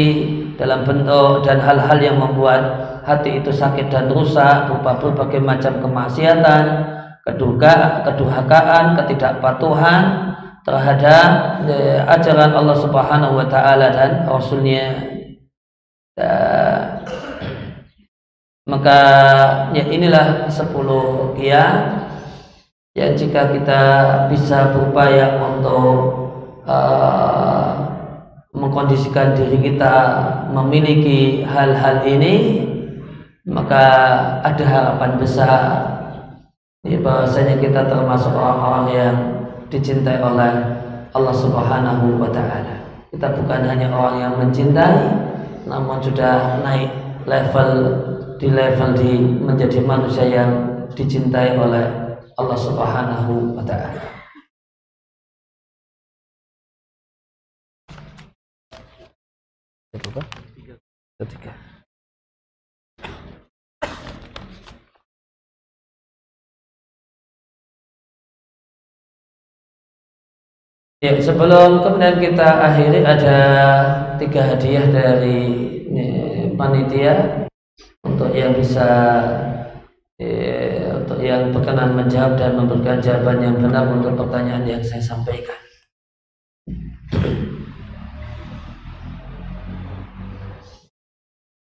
[SPEAKER 2] dalam bentuk dan hal-hal yang membuat hati itu sakit dan rusak, berupa berbagai macam kemaksiatan, kedurhakaan, ketidakpatuhan terhadap ajaran Allah Subhanahu wa Ta'ala dan Rasulnya. Maka inilah 10 qiyam ya, jika kita bisa berupaya untuk mengkondisikan diri kita memiliki hal-hal ini, maka ada harapan besar bahwasanya kita termasuk orang-orang yang dicintai oleh Allah Subhanahu wa taala. Kita bukan hanya orang yang mencintai, namun sudah naik level menjadi manusia yang dicintai oleh Allah Subhanahu wa taala. Ketiga. Ya, sebelum kemudian kita akhiri, ada 3 hadiah dari panitia untuk yang bisa untuk yang berkenan menjawab dan memberikan jawaban yang benar untuk pertanyaan yang saya sampaikan.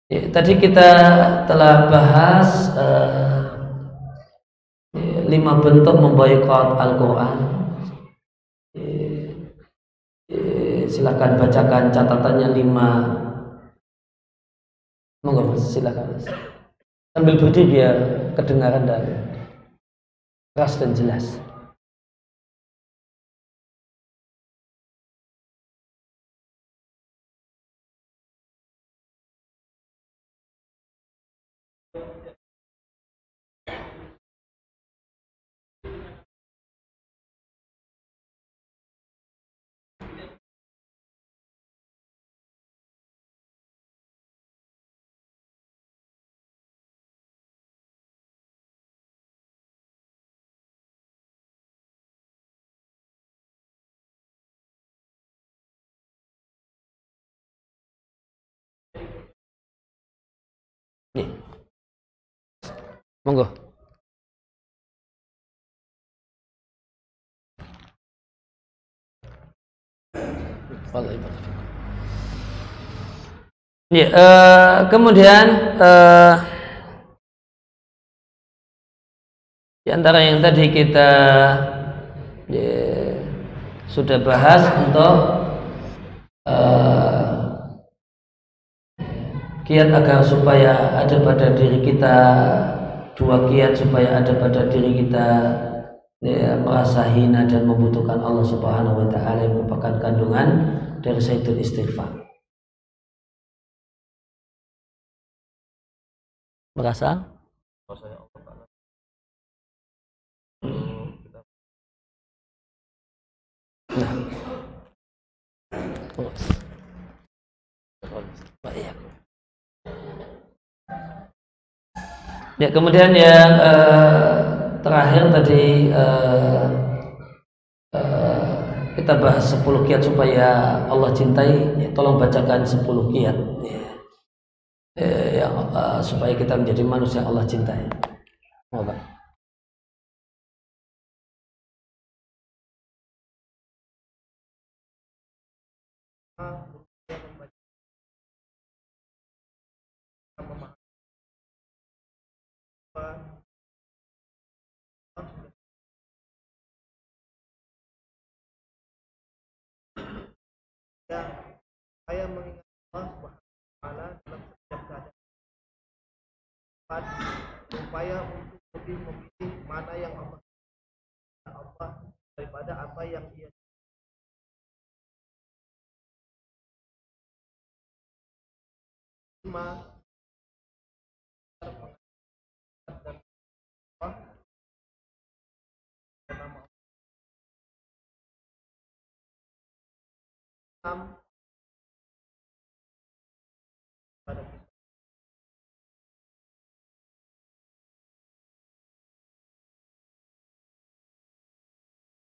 [SPEAKER 2] Ya, tadi kita telah bahas 5 bentuk memboikot Al-Quran. Silakan bacakan catatannya 5. Monggo silakan. Sambil berdiri biar kedengaran dan keras dan jelas. Nih. Monggo. Ya, kemudian di antara yang tadi kita sudah bahas untuk kiat agar supaya ada pada diri kita, 2 kiat supaya ada pada diri kita merasa hina dan membutuhkan Allah Subhanahu wa taala, yang merupakan kandungan dari Sayyidul Istighfar. Merasa ya, kemudian yang terakhir tadi kita bahas 10 kiat supaya Allah cintai. Ya, tolong bacakan 10 kiat yang supaya kita menjadi manusia yang Allah cintai. Moga.
[SPEAKER 3] Saya mengingat Allah Subhanahu wa taala dalam setiap keadaan, upaya untuk lebih memilih mana yang Allah daripada apa yang Ia terima.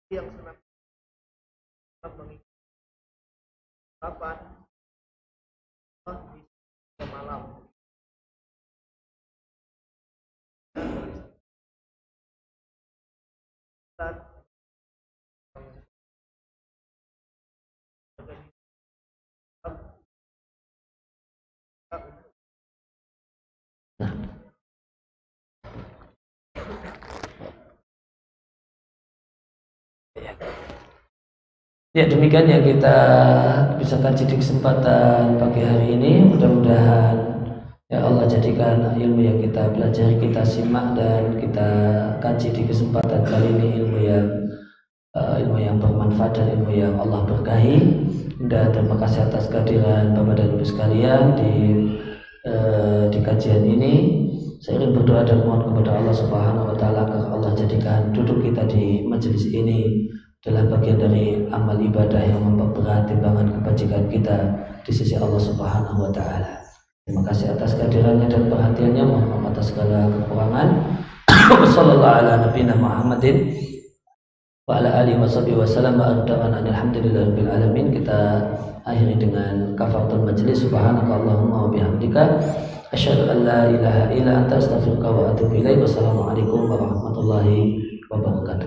[SPEAKER 3] Yang senantiasa mengingat kapan di malam dan
[SPEAKER 2] ya, demikian yang kita bisa kaji di kesempatan pagi hari ini. Mudah-mudahan Ya Allah, jadikan ilmu yang kita pelajari, kita simak dan kita kaji di kesempatan kali ini ilmu yang bermanfaat dan ilmu yang Allah berkahi. Dan terima kasih atas kehadiran Bapak dan Ibu sekalian di kajian ini. Saya ingin berdoa dan mohon kepada Allah Subhanahu wa taala agar Allah jadikan duduk kita di majelis ini adalah bagian dari amal ibadah yang memperberat timbangan kebajikan kita di sisi Allah Subhanahu wa taala. Terima kasih atas kehadirannya dan perhatiannya. Mohon maaf atas segala kekurangan. Wassallallahu ala nabiyina Muhammadin wa ala alihi wasallam wa alhamdulillahirabbil alamin. Kita akhiri dengan kafaratul majlis. Subhanakallahumma wa bihamdika asyhadu an la ilaha illa anta astaghfiruka wa atubu ilaik. Wassalamualaikum warahmatullahi wabarakatuh.